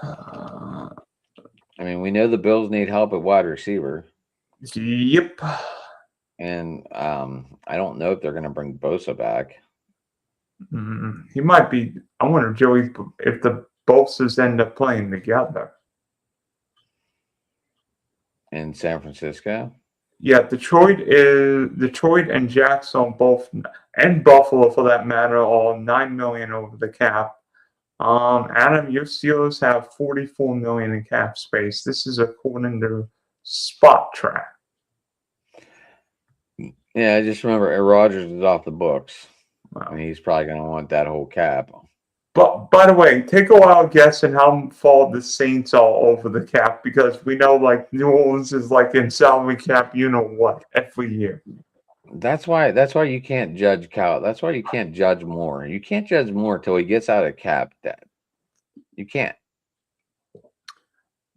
I mean, we know the Bills need help at wide receiver. Yep. And I don't know if they're going to bring Bosa back. He might be. I wonder, Joey, if the Bosas end up playing together in San Francisco. Yeah, Detroit and Jacksonville both, and Buffalo for that matter, are $9 million over the cap. Adam, your Steelers have $44 million in cap space. This is according to Spot Track. Yeah, I just remember Aaron Rodgers is off the books. Wow. I mean, he's probably going to want that whole cap. But by the way, take a wild guess at how far the Saints are over the cap because we know like New Orleans is like in salary cap, you know what, every year. That's why you can't judge Cal. That's why you can't judge Moore. You can't judge Moore till he gets out of cap debt. You can't.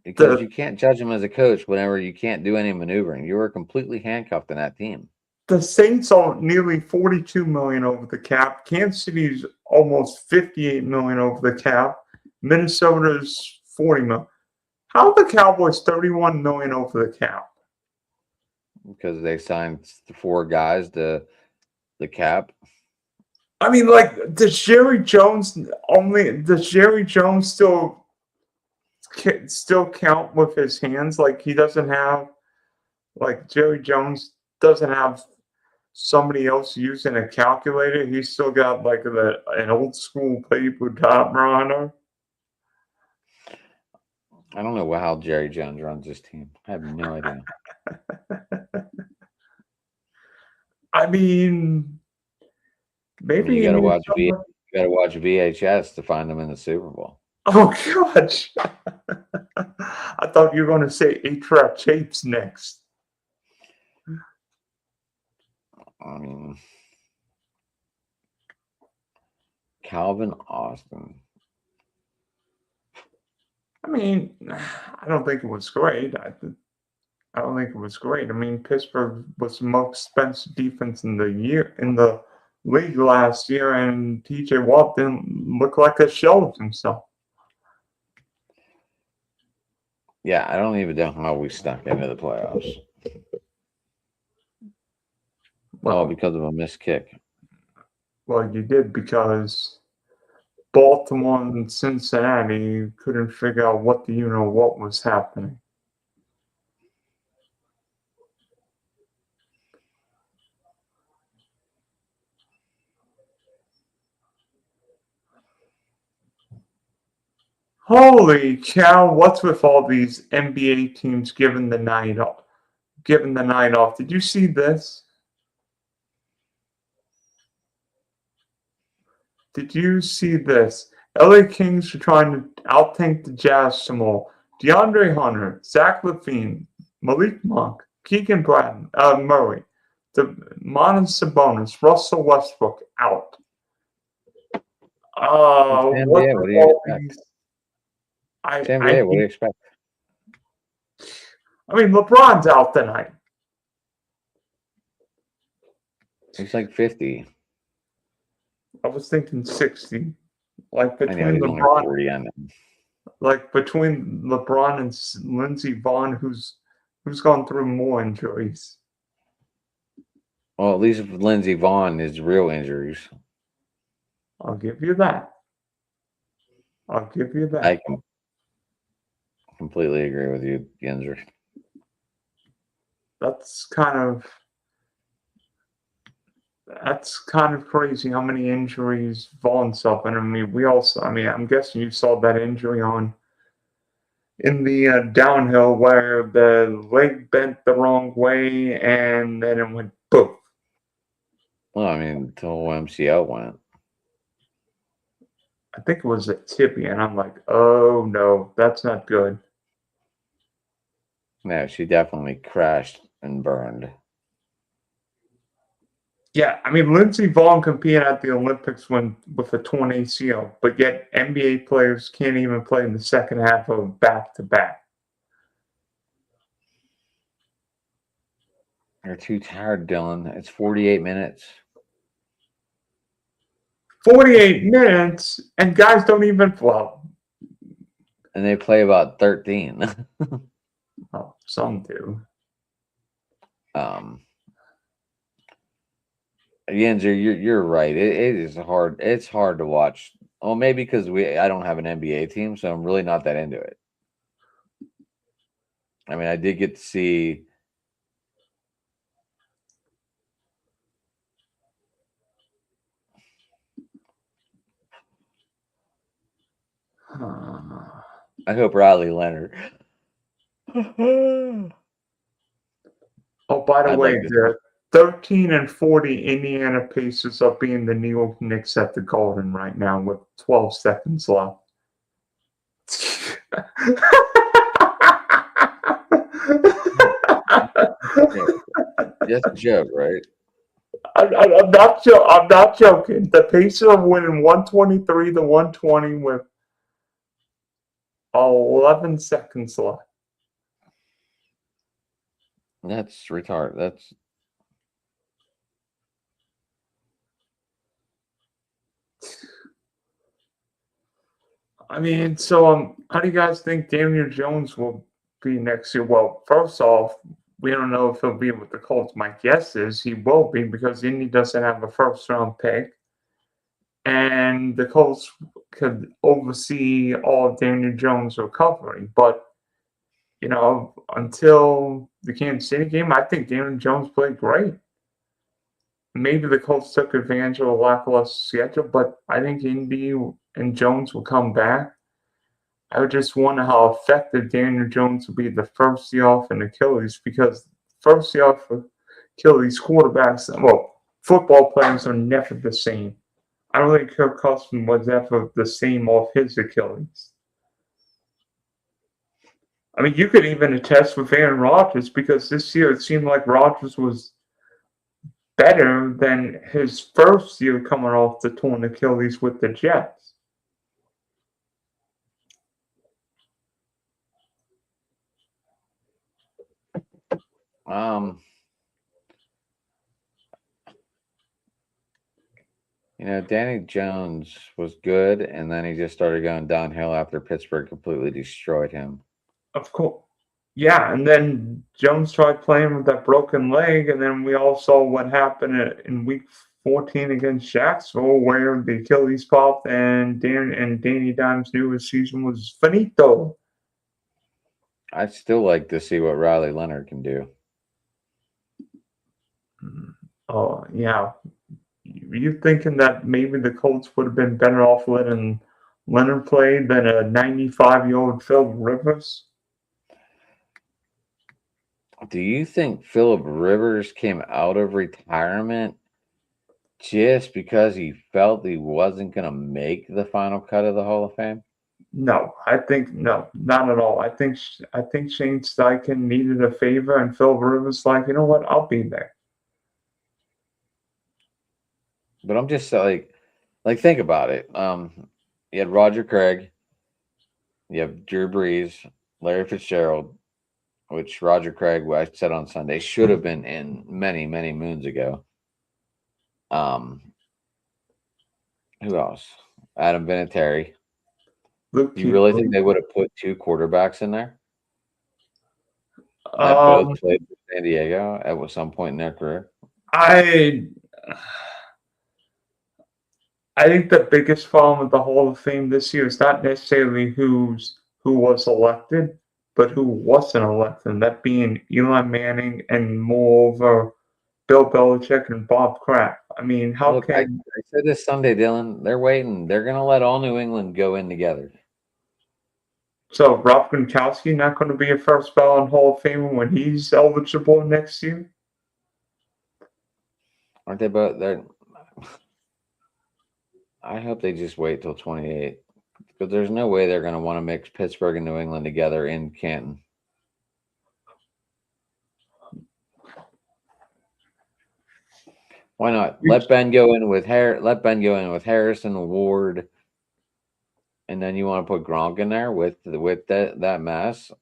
Because The you can't judge him as a coach whenever you can't do any maneuvering. You were completely handcuffed in that team. the Saints are nearly 42 million over the cap. Kansas City's almost 58 million over the cap. Minnesota's 40 million. How are the Cowboys 31 million over the cap? Because they signed the 4 guys to the cap. I mean, like, does Jerry Jones still count with his hands? Like, he doesn't have, like, Jerry Jones doesn't have somebody else using a calculator. He's still got, like, an old school paper typewriter. I don't know how Jerry Jones runs this team. I have no idea. I mean, maybe You he got to needs watch someone. you got to watch VHS to find them in the Super Bowl. Oh, gosh. I thought you were going to say A-Trap Tapes next. I mean, Calvin Austin. I mean, I don't think it was great. I don't think it was great. I mean, Pittsburgh was the most expensive defense in the league last year, and T.J. Watt didn't look like a shell of himself. Yeah, I don't even know how we snuck into the playoffs. Well, because of a missed kick. well, you did because Baltimore and Cincinnati couldn't figure out what was happening. Holy cow! What's with all these NBA teams giving the night off? Did you see this? Did you see this? LA Kings are trying to outthink the Jazz some more. DeAndre Hunter, Zach LaVine, Malik Monk, Keegan Murray, Domantas Sabonis, Russell Westbrook out. What's NBA, with what do you all expect? these? It's NBA, what do you expect? I mean, LeBron's out tonight. He's like 50. I was thinking 60. Like I know between he's only LeBron, 40 on them. like between LeBron and Lindsey Vonn, who's gone through more injuries. Well, at least Lindsey Vonn is real injuries. I'll give you that. I'll give you that. I can completely agree with you, Genzer. That's kind of crazy how many injuries Vaughn suffered. I mean, I'm guessing you saw that injury in the downhill where the leg bent the wrong way and then it went boom. Well, I mean, until MCL went. I think it was a tibia, and I'm like, oh no, that's not good. No, she definitely crashed and burned. Yeah, I mean, Lindsey Vonn competed at the Olympics with a torn ACL, but yet NBA players can't even play in the second half of back-to-back. You're too tired, Dylan. It's 48 minutes. 48 minutes, and guys don't even, well, And they play about 13. some do. Again, you're right. It is hard. It's hard to watch. Well, maybe because I don't have an NBA team, so I'm really not that into it. I mean, I did get to see. I hope Riley Leonard. Oh, by the way, like the 13-40 Indiana Pacers are being the New York Knicks at the Garden right now with 12 seconds left. Just a joke, right? I'm not joking. The Pacers are winning 123-120 with 11 seconds left. That's retarded. That's I mean, so how do you guys think Daniel Jones will be next year? Well, first off, we don't know if he'll be with the Colts. My guess is he will be because Indy doesn't have a first round pick. And the Colts could oversee all of Daniel Jones' recovery. But, until the Kansas City game, I think Daniel Jones played great. Maybe the Colts took advantage of a lackluster schedule, but I think Indy and Jones will come back. I would just wonder how effective Daniel Jones will be the first year off in Achilles because first year off Achilles quarterbacks, well, football players are never the same. I don't think Kirk Cousins was ever the same off his Achilles. I mean, you could even attest with Aaron Rodgers because this year it seemed like Rodgers was better than his first year coming off the torn Achilles with the Jets. Danny Jones was good, and then he just started going downhill after Pittsburgh completely destroyed him. Of course. Yeah, and then Jones tried playing with that broken leg, and then we all saw what happened in week 14 against Jacksonville, where the Achilles popped, and Danny Dimes knew his season was finito. I'd still like to see what Riley Leonard can do. Oh, yeah. You thinking that maybe the Colts would have been better off letting Leonard play than a 95-year-old Phil Rivers? Do you think Phillip Rivers came out of retirement just because he felt he wasn't going to make the final cut of the Hall of Fame? No, no, not at all. I think Shane Steichen needed a favor, and Phil Rivers like, you know what? I'll be there. But I'm just like think about it. You had Roger Craig, you have Drew Brees, Larry Fitzgerald, which Roger Craig, I said on Sunday, should have been in many, many moons ago. Who else? Adam Vinatieri. Do you really think they would have put two quarterbacks in there that both played for San Diego at some point in their career? I think the biggest problem with the Hall of Fame this year is not necessarily who was elected, but who wasn't elected. And that being Eli Manning and moreover Bill Belichick and Bob Kraft. I mean, I said this Sunday, Dylan. They're waiting. They're going to let all New England go in together. So Rob Gronkowski not going to be a first ballot Hall of Famer when he's eligible next year? Aren't they both there? I hope they just wait till 28 because there's no way they're going to want to mix Pittsburgh and New England together in Canton. Why not? Let Ben go in with Harrison, Ward, and then you want to put Gronk in there with that mess.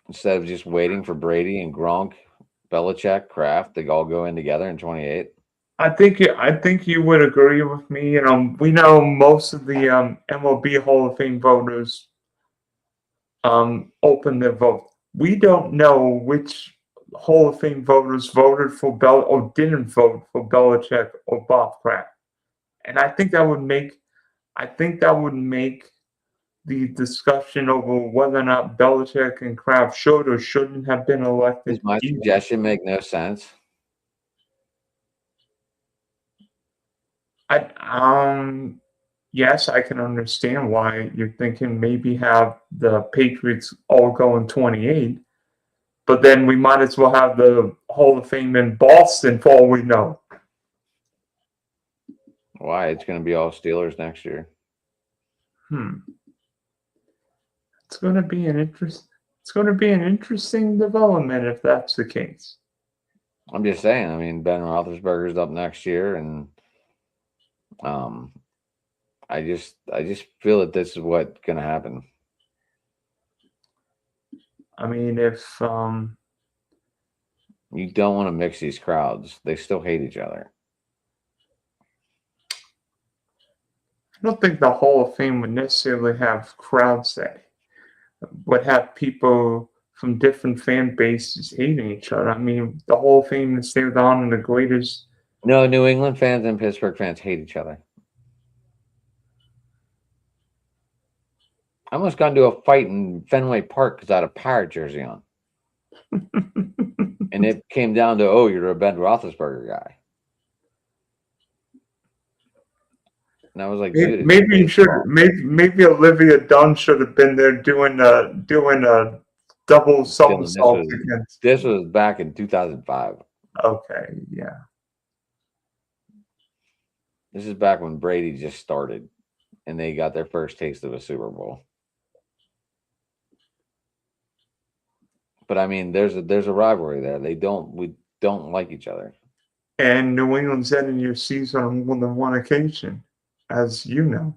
Instead of just waiting for Brady and Gronk, Belichick, Kraft, they all go in together in 28. I think you would agree with me. We know most of the MLB Hall of Fame voters open their vote. We don't know which Hall of Fame voters voted for or didn't vote for Belichick or Bob Kraft, and I think that would make the discussion over whether or not Belichick and Kraft should or shouldn't have been elected. Does my suggestion make no sense? yes, I can understand why you're thinking maybe have the Patriots all go in 28, but then we might as well have the Hall of Fame in Boston for all we know. Why? It's going to be all Steelers next year. It's going to be an interesting development if that's the case. I'm just saying. I mean, Ben Roethlisberger's up next year, and I just feel that this is what's going to happen. I mean, if you don't want to mix these crowds, they still hate each other. I don't think the Hall of Fame would necessarily have crowds that would have people from different fan bases hating each other. I mean, the Hall of Fame is named on the greatest. No, New England fans and Pittsburgh fans hate each other. I almost got into a fight in Fenway Park because I had a Pirate jersey on. And it came down to, oh, you're a Ben Roethlisberger guy. And I was like, dude, maybe you should. Maybe Olivia Dunn should have been there doing a double somersault against. This was back in 2005. Okay, yeah. This is back when Brady just started, and they got their first taste of a Super Bowl. But I mean, there's a rivalry there. We don't like each other. And New England's ending your season on more than one occasion, as you know.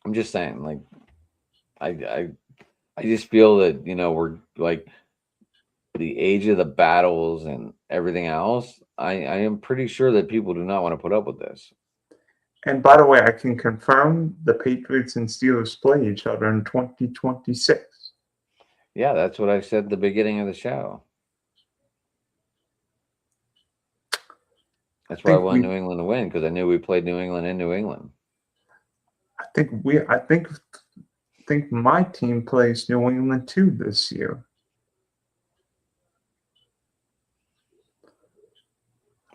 I'm just saying, like, I just feel that, we're like the age of the battles and everything else. I am pretty sure that people do not want to put up with this. And by the way, I can confirm the Patriots and Steelers play each other in 2026. Yeah, that's what I said at the beginning of the show. That's why I wanted New England to win, because I knew we played New England in New England. I think my team plays New England too this year.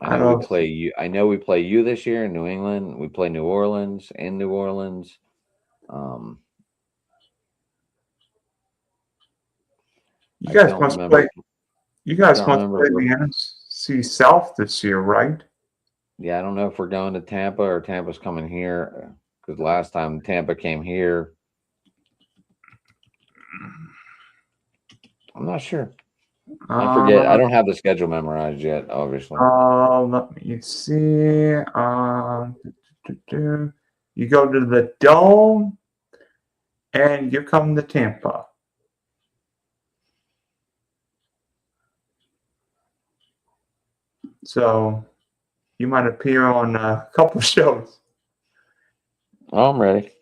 I know we play you. I know we play you this year in New England. We play New Orleans in New Orleans. You guys must play the NFC South this year, right? Yeah, I don't know if we're going to Tampa or Tampa's coming here, because last time Tampa came here. I'm not sure. I forget. I don't have the schedule memorized yet, obviously. Let me see. You go to the Dome, and you come to Tampa. So you might appear on a couple shows. Oh, I'm ready.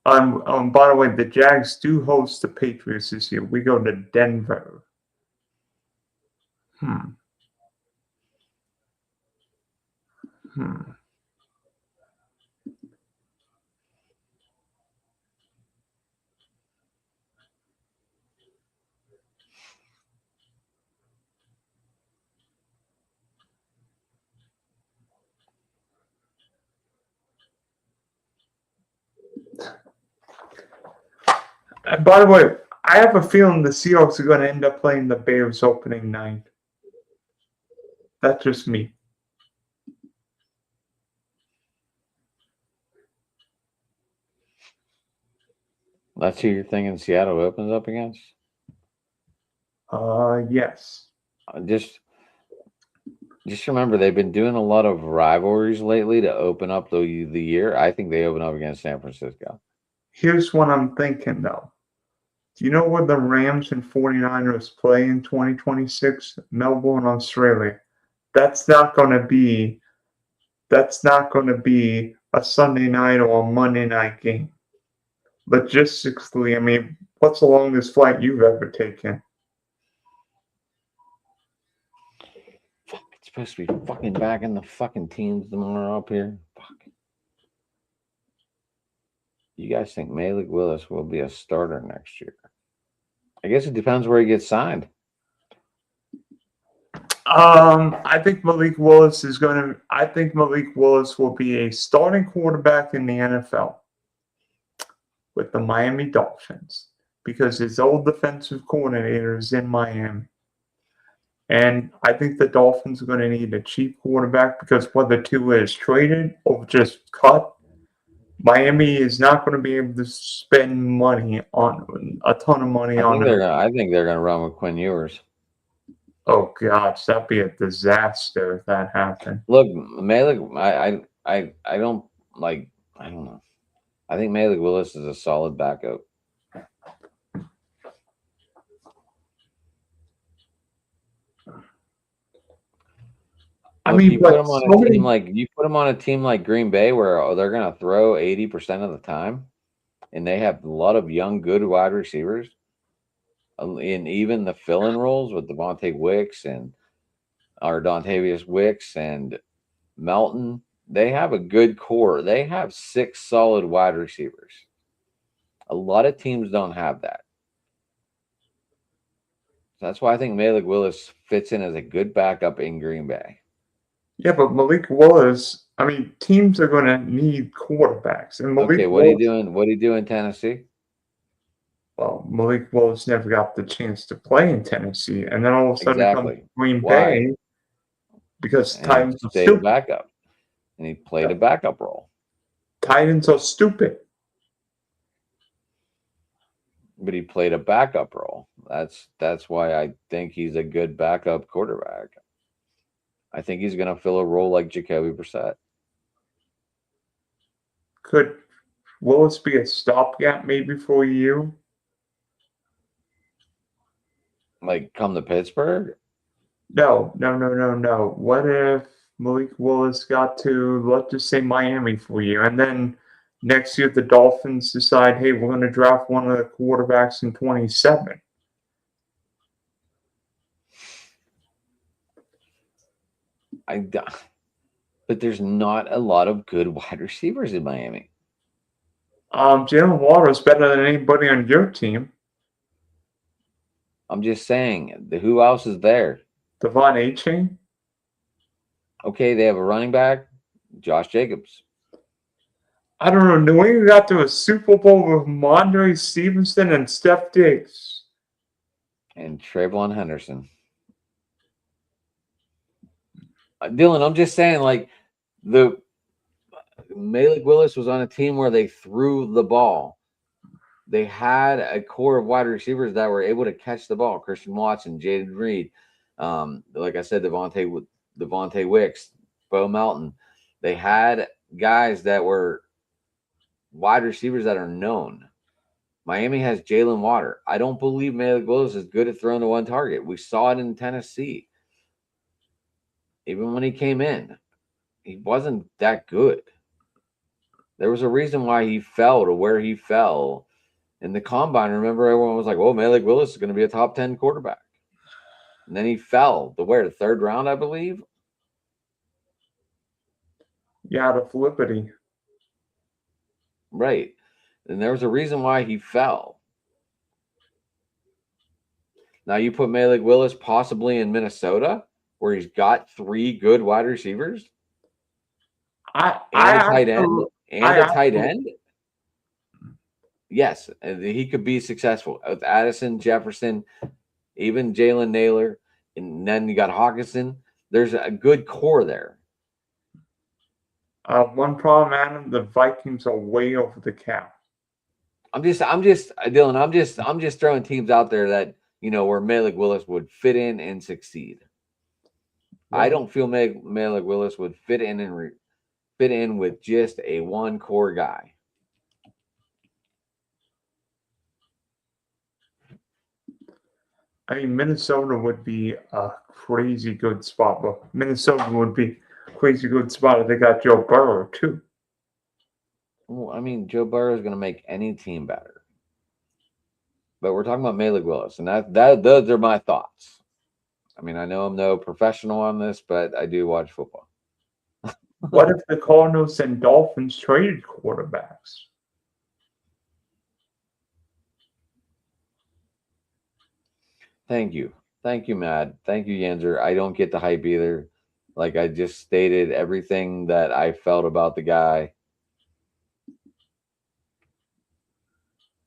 By the way, the Jags do host the Patriots this year. We go to Denver. And by the way, I have a feeling the Seahawks are going to end up playing the Bears opening night. That's just me. That's who you're thinking Seattle opens up against? Yes. Just remember, they've been doing a lot of rivalries lately to open up the year. I think they open up against San Francisco. Here's what I'm thinking, though. Do you know where the Rams and 49ers play in 2026? Melbourne, Australia. That's not going to be a Sunday night or a Monday night game. Logistically, I mean, what's the longest flight you've ever taken? Fuck, it's supposed to be fucking back in the fucking teams tomorrow up here. Fuck. You guys think Malik Willis will be a starter next year? I guess it depends where he gets signed. I think Malik Willis is going to. I think Malik Willis will be a starting quarterback in the NFL with the Miami Dolphins because his old defensive coordinator is in Miami. And I think the Dolphins are going to need a cheap quarterback because whether Tua is traded or just cut, Miami is not going to be able to spend money on a ton of money on him. I think they're gonna run with Quinn Ewers. Oh gosh, that'd be a disaster if that happened. Look, Malik, I don't like. I don't know. I think Malik Willis is a solid backup. I Look, mean, you but put him on a team like Green Bay, where they're gonna throw 80% of the time, and they have a lot of young, good wide receivers, and even the fill-in roles with Dontavius Wicks and Melton. They have a good core. They have 6 solid wide receivers. A lot of teams don't have that. That's why I think Malik Willis fits in as a good backup in Green Bay. yeah, but Malik Willis. I mean, teams are going to need quarterbacks, and Malik Okay, what are you doing? What do you do in Tennessee? Well, Malik Willis never got the chance to play in Tennessee, and then all of a sudden comes Exactly. to Green Why? Bay because And Titans he are stayed a stupid. backup, and he played a backup role. Titans are stupid. But he played a backup role. That's why I think he's a good backup quarterback. I think he's going to fill a role like Jacoby Brissett. Could Willis be a stopgap maybe for you? Like come to Pittsburgh? No. What if Malik Willis got to, let's just say, Miami for you, and then next year the Dolphins decide, hey, we're going to draft one of the quarterbacks in 27? But there's not a lot of good wide receivers in Miami. Jalen Waddle is better than anybody on your team. I'm just saying, who else is there? Devon Achane. Okay, they have a running back, Josh Jacobs. I don't know. New England got to a Super Bowl with Mondre Stevenson and Steph Diggs. And Trayvon Henderson. Dylan, I'm just saying, like, the Malik Willis was on a team where they threw the ball. They had a core of wide receivers that were able to catch the ball. Christian Watson, Jaden Reed, like I said, Devontae Wicks, Bo Melton. They had guys that were wide receivers that are known. Miami has Jalen Water. I don't believe Malik Willis is good at throwing to one target. We saw it in Tennessee. Even when he came in, he wasn't that good. There was a reason why he fell to where he fell in the combine. Remember, everyone was like, "Oh, Malik Willis is going to be a top 10 quarterback," and then he fell to where, the 3rd round, I believe. Yeah, out of Liberty. Right, and there was a reason why he fell. Now you put Malik Willis possibly in Minnesota, where he's got 3 good wide receivers and a tight end. Yes, he could be successful with Addison, Jefferson, even Jalen Naylor, and then you got Hawkinson. There's a good core there. One problem, Adam, the Vikings are way over the cap. I'm just Dylan. I'm just throwing teams out there that where Malik Willis would fit in and succeed. Well, I don't feel Malik Willis would fit in with just a one core guy. I mean, Minnesota would be a crazy good spot, but Minnesota would be a crazy good spot if they got Joe Burrow, too. Well, I mean, Joe Burrow is going to make any team better. But we're talking about Malik Willis, and those are my thoughts. I mean, I know I'm no professional on this, but I do watch football. What if the Cardinals and Dolphins traded quarterbacks? Thank you. Thank you, Matt. Thank you, Yenzer. I don't get the hype either. Like I just stated everything that I felt about the guy.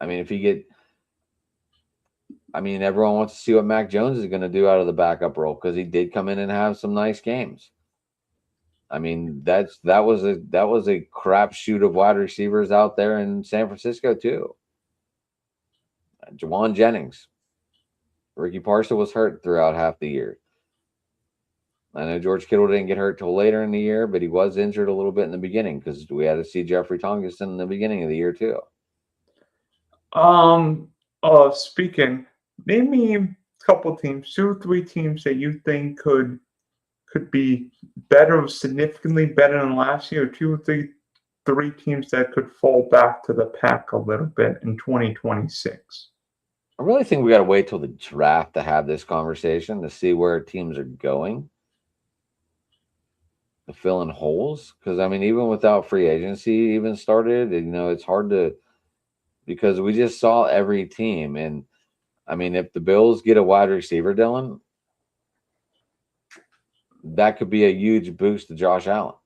I mean, if he get, I mean, everyone wants to see what Mac Jones is going to do out of the backup role because he did come in and have some nice games. I mean, that was a crapshoot of wide receivers out there in San Francisco too. Jawan Jennings, Ricky Parcell was hurt throughout half the year. I know George Kittle didn't get hurt till later in the year, but he was injured a little bit in the beginning because we had to see Jeffrey Tonkinson in the beginning of the year too. Um. Speaking, name me a couple teams, 2 or 3 teams that you think could be better, significantly better than last year. 2 or 3 teams that could fall back to the pack a little bit in 2026. I really think we got to wait till the draft to have this conversation to see where teams are going to fill in holes. Because I mean, even without free agency even started, it's hard to because we just saw every team. And I mean, if the Bills get a wide receiver, Dylan, that could be a huge boost to Josh Allen.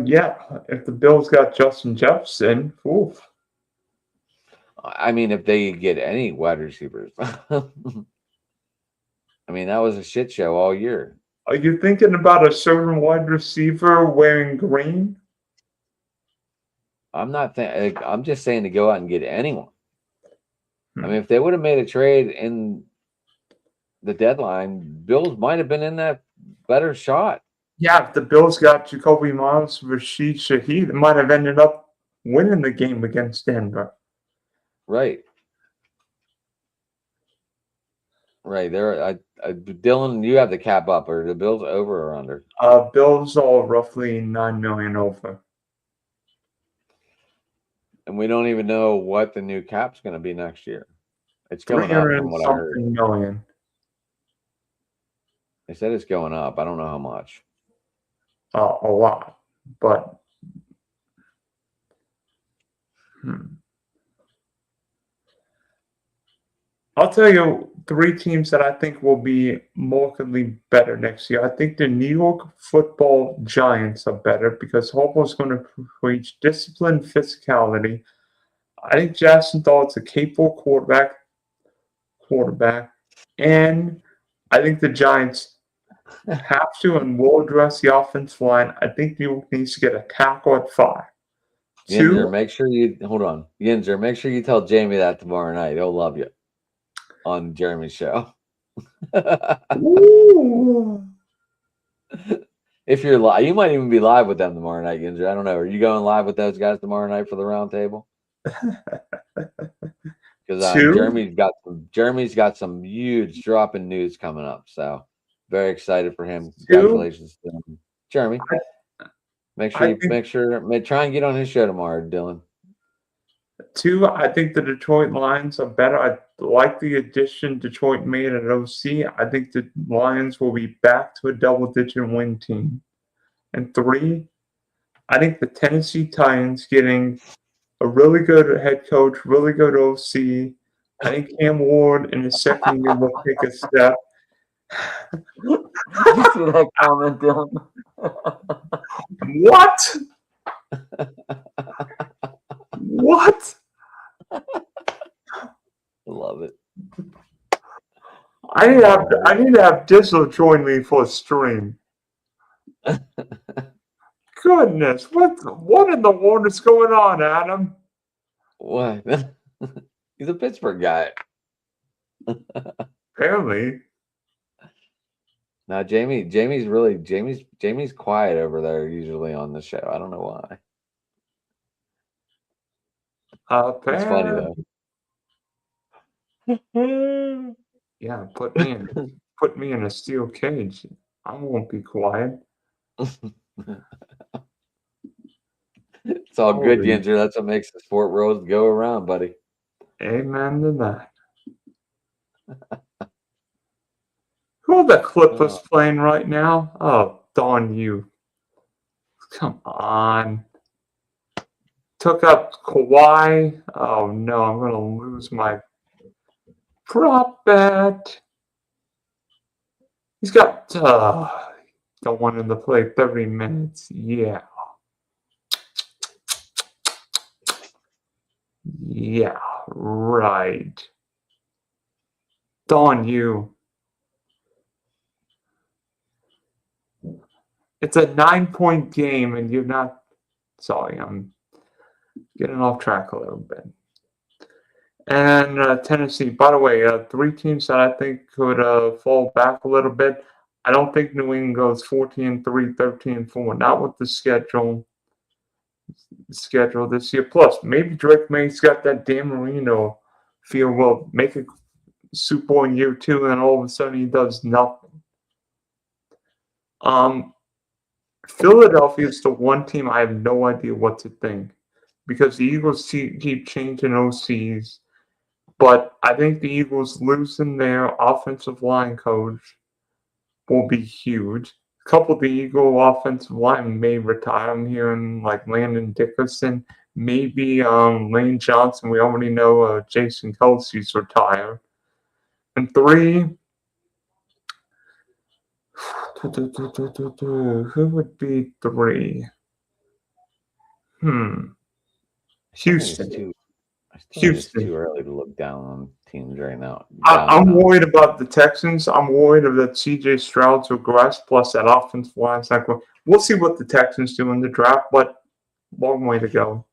Yeah. If the Bills got Justin Jefferson, oof. I mean, if they get any wide receivers, I mean, that was a shit show all year. Are you thinking about a certain wide receiver wearing green? I'm not think. I'm just saying to go out and get anyone. I mean, if they would have made a trade in the deadline, Bills might have been in that better shot. Yeah, if the Bills got Jacoby Myers, Rashid Shaheed, it might have ended up winning the game against Denver. Right. Right there. Dylan, you have the cap up. Are the Bills over or under? Bills are roughly $9 million over. And we don't even know what the new cap's going to be next year. It's going up 300 from and what I heard. something million. They said it's going up. I don't know how much. A lot, but I'll tell you 3 teams that I think will be markedly better next year. I think the New York Football Giants are better because Harbaugh's going to preach discipline, physicality. I think Jackson Darnold's a capable quarterback, and I think the Giants have to and will address the offensive line. I think New York needs to get a tackle at 5. Yinzer, 2, make sure you hold on. Yinzer, make sure you tell Jamie that tomorrow night. He'll love you on Jeremy's show. ooh, If you're live, you might even be live with them tomorrow night, Yinzer. I don't know. Are you going live with those guys tomorrow night for the round table? Because 2, Jeremy's got some huge drop in news coming up. So very excited for him. 2. Congratulations to him. Jeremy. Try and get on his show tomorrow, Dylan. 2, I think the Detroit Lions are better. I like the addition Detroit made at OC. I think the Lions will be back to a double-digit win team. And 3, I think the Tennessee Titans getting a really good head coach, really good OC. I think Cam Ward in his second year will take a step. Did you see that comment, Dylan? What? What? Love it. I need to have Dizzle join me for a stream. Goodness, what in the world is going on, Adam? What? He's a Pittsburgh guy. Apparently. Now Jamie's quiet over there usually on the show. I don't know why. It's funny though. Yeah, put me in a steel cage. I won't be quiet. It's all good, Yinzer. That's what makes the sport world go around, buddy. Amen to that. Who are the Clippers playing right now? Oh, darn you. Come on. Took up Kawhi. Oh, no, I'm going to lose my prop bet. He's got don't want him to play 30 minutes. Yeah. Yeah, right. Darn you. It's a 9-point game, and you're not. Sorry, I'm getting off track a little bit. And Tennessee, by the way, three teams that I think could fall back a little bit. I don't think New England goes 14-3, 13-4. Not with the schedule this year. Plus, maybe Drake May's got that Dan Marino feel. Will make a Super Bowl in year two, and then all of a sudden he does nothing. Philadelphia is the one team I have no idea what to think because the Eagles keep changing OCs. But I think the Eagles losing their offensive line coach will be huge. A couple of the Eagle offensive line may retire. I'm hearing like Landon Dickerson, maybe Lane Johnson. We already know Jason Kelsey's retired. And three, who would be three? Houston. I still think it's too early to look down on teams right now. I'm worried about the Texans. I'm worried that CJ Stroud's regress plus that offensive line. We'll see what the Texans do in the draft, but long way to go.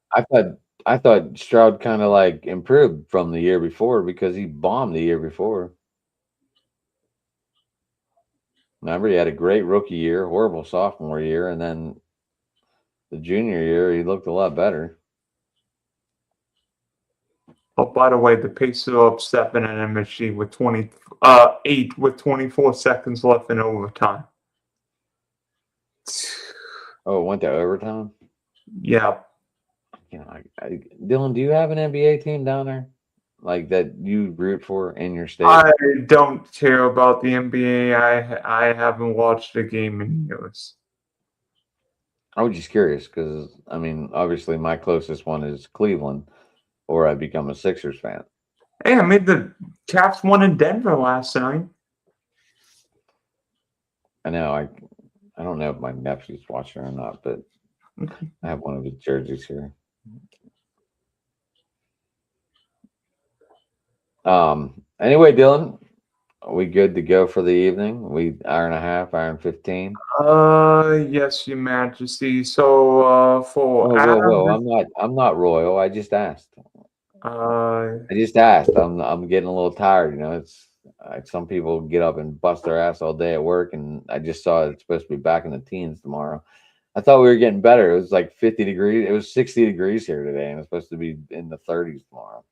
I thought Stroud kind of like improved from the year before because he bombed the year before. Remember, he had a great rookie year, horrible sophomore year, and then the junior year he looked a lot better. Oh, by the way, the Pacers are up 7 at MSG with 8 with 24 seconds left in overtime. Oh, it went to overtime? Yeah. You know, Dylan, do you have an NBA team down there? Like that you root for in your state? I don't care about the NBA. I haven't watched a game in years. I was just curious because, I mean, obviously my closest one is Cleveland, or I become a Sixers fan. Hey, I made the Caps won in Denver last night. I know. I don't know if my nephew's watching or not, but I have one of his jerseys here. Anyway, Dylan, are we good to go for the evening? We hour and a half, hour and 15. Yes, Your Majesty. So, for Whoa! I'm not royal. I just asked. I'm getting a little tired. You know, it's like some people get up and bust their ass all day at work, and I just saw it's supposed to be back in the teens tomorrow. I thought we were getting better. It was like 50 degrees. It was 60 degrees here today, and it's supposed to be in the 30s tomorrow.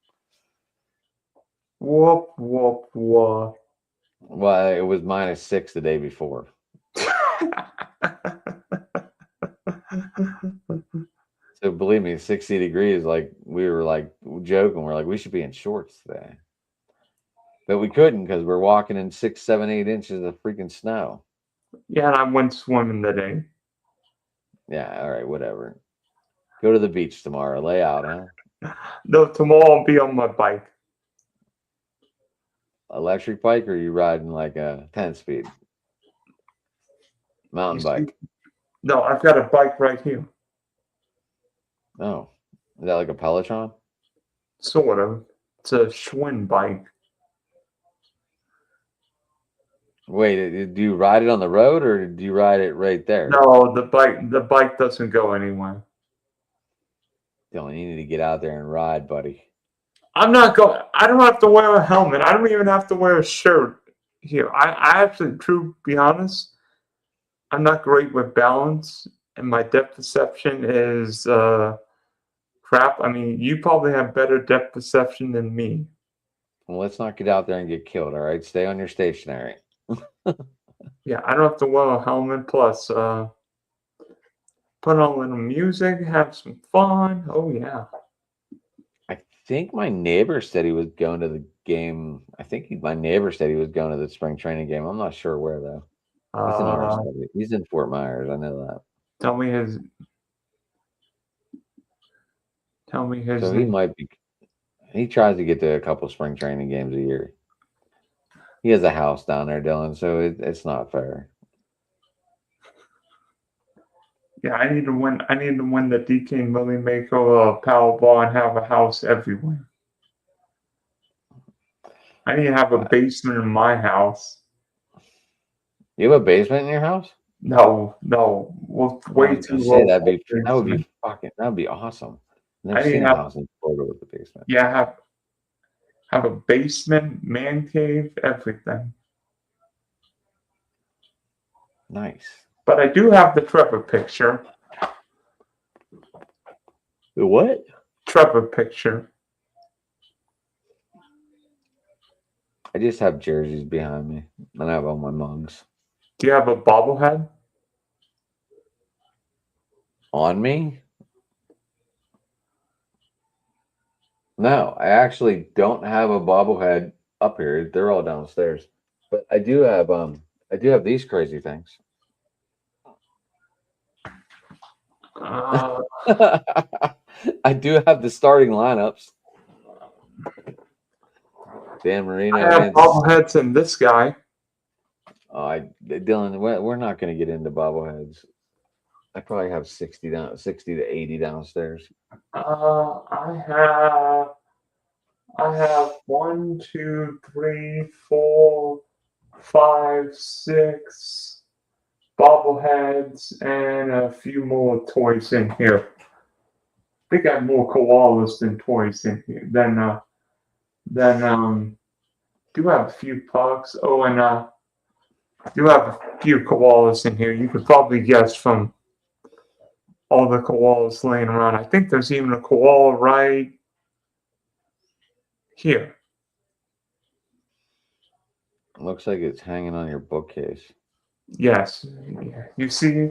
Whoop, whoop, whoop. Well, it was -6 the day before. So believe me, 60 degrees, like we were like joking. We're like, we should be in shorts today. But we couldn't because we're walking in 6, 7, 8 inches of freaking snow. Yeah, and I went swimming today. Yeah, all right, whatever. Go to the beach tomorrow. Lay out, huh? No, tomorrow I'll be on my bike. Electric bike, or are you riding like a 10-speed? Mountain bike. No, I've got a bike right here. Oh, is that like a Peloton? Sort of. It's a Schwinn bike. Wait, do you ride it on the road or do you ride it right there? No, the bike doesn't go anywhere. Dylan, you need to get out there and ride, buddy. I'm not going. I don't have to wear a helmet. I don't even have to wear a shirt here. I actually, to be honest, I'm not great with balance, and my depth perception is crap. I mean, you probably have better depth perception than me. Well, let's not get out there and get killed, all right? Stay on your stationary. Yeah, I don't have to wear a helmet. Plus, put on a little music, have some fun. Oh, yeah. I think my neighbor said he was going to the game. My neighbor said he was going to the spring training game. I'm not sure where, though. He's in our city. He's in Fort Myers. I know that. Tell me his So name. he tries to get to a couple spring training games a year. He has a house down there, Dylan, so it's not fair. Yeah, I need to win. I need to win the DK Millie Maker Powerball and have a house everywhere. I need to have a Uh, basement in my house. You have a basement in your house? No, no, we're Oh, I way was too gonna say low for a that would be basement. awesome. I've never I need to seen a have, house in Florida with a basement. yeah, have a basement, man cave, everything. Nice. But I do have the Trevor picture. The what? Trevor picture. I just have jerseys behind me, and I have all my mugs Do you have a bobblehead? on me. No, I actually don't have a bobblehead up here. They're all downstairs. But I do have these crazy things. Uh, I do have the starting lineups. Dan I Marino have against bobbleheads in this guy. Dylan. We're not going to get into bobbleheads. I probably have 60 to 80 downstairs. I have 1, 2, 3, 4, 5, 6 bobbleheads and a few more toys in here. I think I have more koalas than toys in here. Then do have a few pugs. Oh, and do have a few koalas in here. You could probably guess from all the koalas laying around. I think there's even a koala right here. Looks like it's hanging on your bookcase. Yes. You see?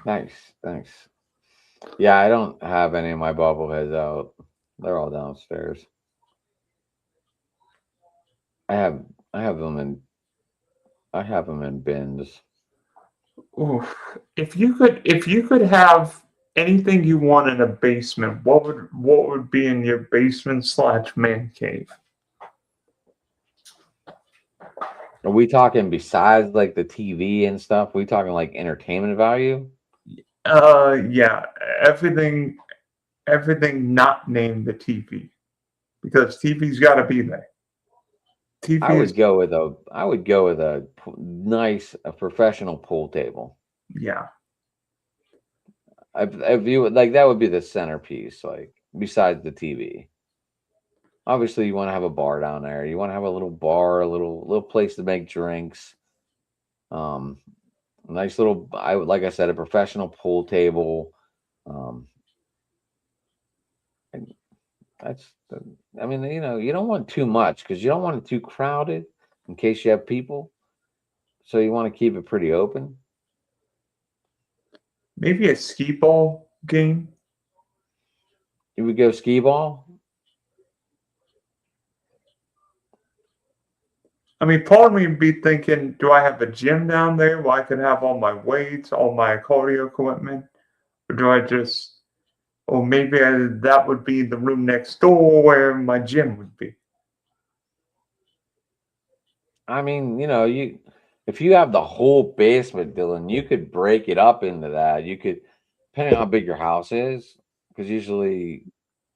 Nice, thanks. Yeah, I don't have any of my bobbleheads out. They're all downstairs. I have I have them in I have them in bins. Oof. If you could have anything you want in a basement, what would be in your basement slash man cave? Are we talking besides like the TV and stuff? We talking like entertainment value? Yeah, everything not named the TV because TV's got to be there. TV is I would go with nice a professional pool table. yeah. If you would like that would be the centerpiece, like besides the TV. Obviously, you want to have a bar down there. You want to have a little bar, a little place to make drinks. Um, a nice little, like I said, a professional pool table. Um, and I mean, you don't want too much because you don't want it too crowded in case you have people. So you want to keep it pretty open. Maybe a skee ball game. You would go skee ball. I mean, part of me would be thinking, do I have a gym down there where I could have all my weights, all my cardio equipment? Or do I just, or maybe that would be the room next door where my gym would be. I mean, you if you have the whole basement, Dylan, you could break it up into that. You could, depending on how big your house is, because usually,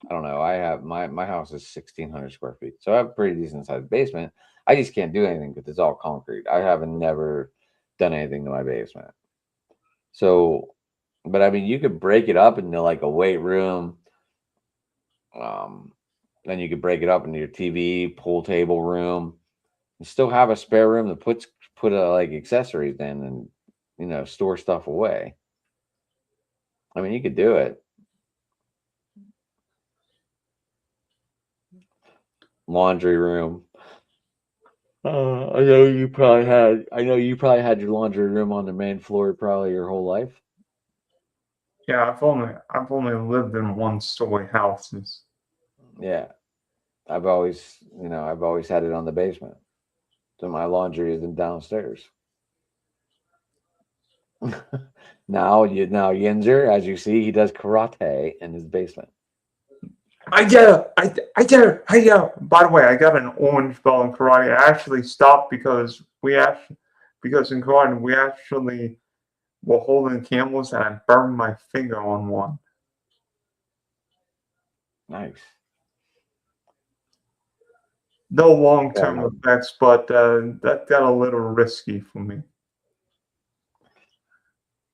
I don't know. I have my house is 1,600 square feet, so I have a pretty decent sized basement. I just can't do anything because it's all concrete. I haven't never done anything to my basement. So, but I mean, you could break it up into like a weight room. Um, then you could break it up into your TV, pool table room. You still have a spare room to put like accessories in and store stuff away. I mean, you could do it. Laundry room. I know you probably had your laundry room on the main floor probably your whole life. Yeah, I've only lived in one story houses. Yeah. I've always had it on the basement. So my laundry is downstairs. Now Yinzer, as you see, he does karate in his basement. I get it. I get it. Hey, yeah. By the way, I got an orange belt in karate. I actually stopped because in karate we actually were holding camels and I burned my finger on one. Nice. No long-term Yeah. effects, but that got a little risky for me.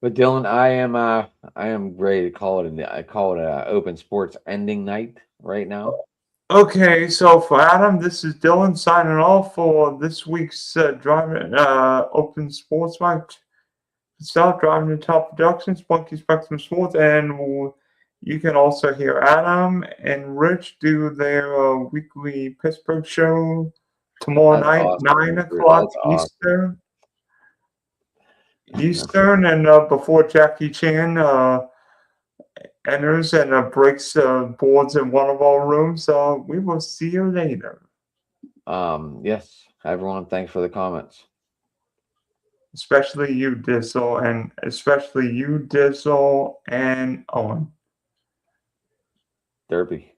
But Dylan, I am ready to call it a open sports ending night right now. Okay, so for Adam, this is Dylan signing off for this week's driving open sports match. Start driving the top productions, Monkey Spectrum Sports, and you can also hear Adam and Rich do their weekly Pittsburgh show tomorrow That's night, awesome. 9 o'clock That's awesome. Eastern, and before Jackie Chan enters and breaks boards in one of our rooms. We will see you later. Yes, everyone, thanks for the comments. Especially you, Dizzle, and Owen. Derpy.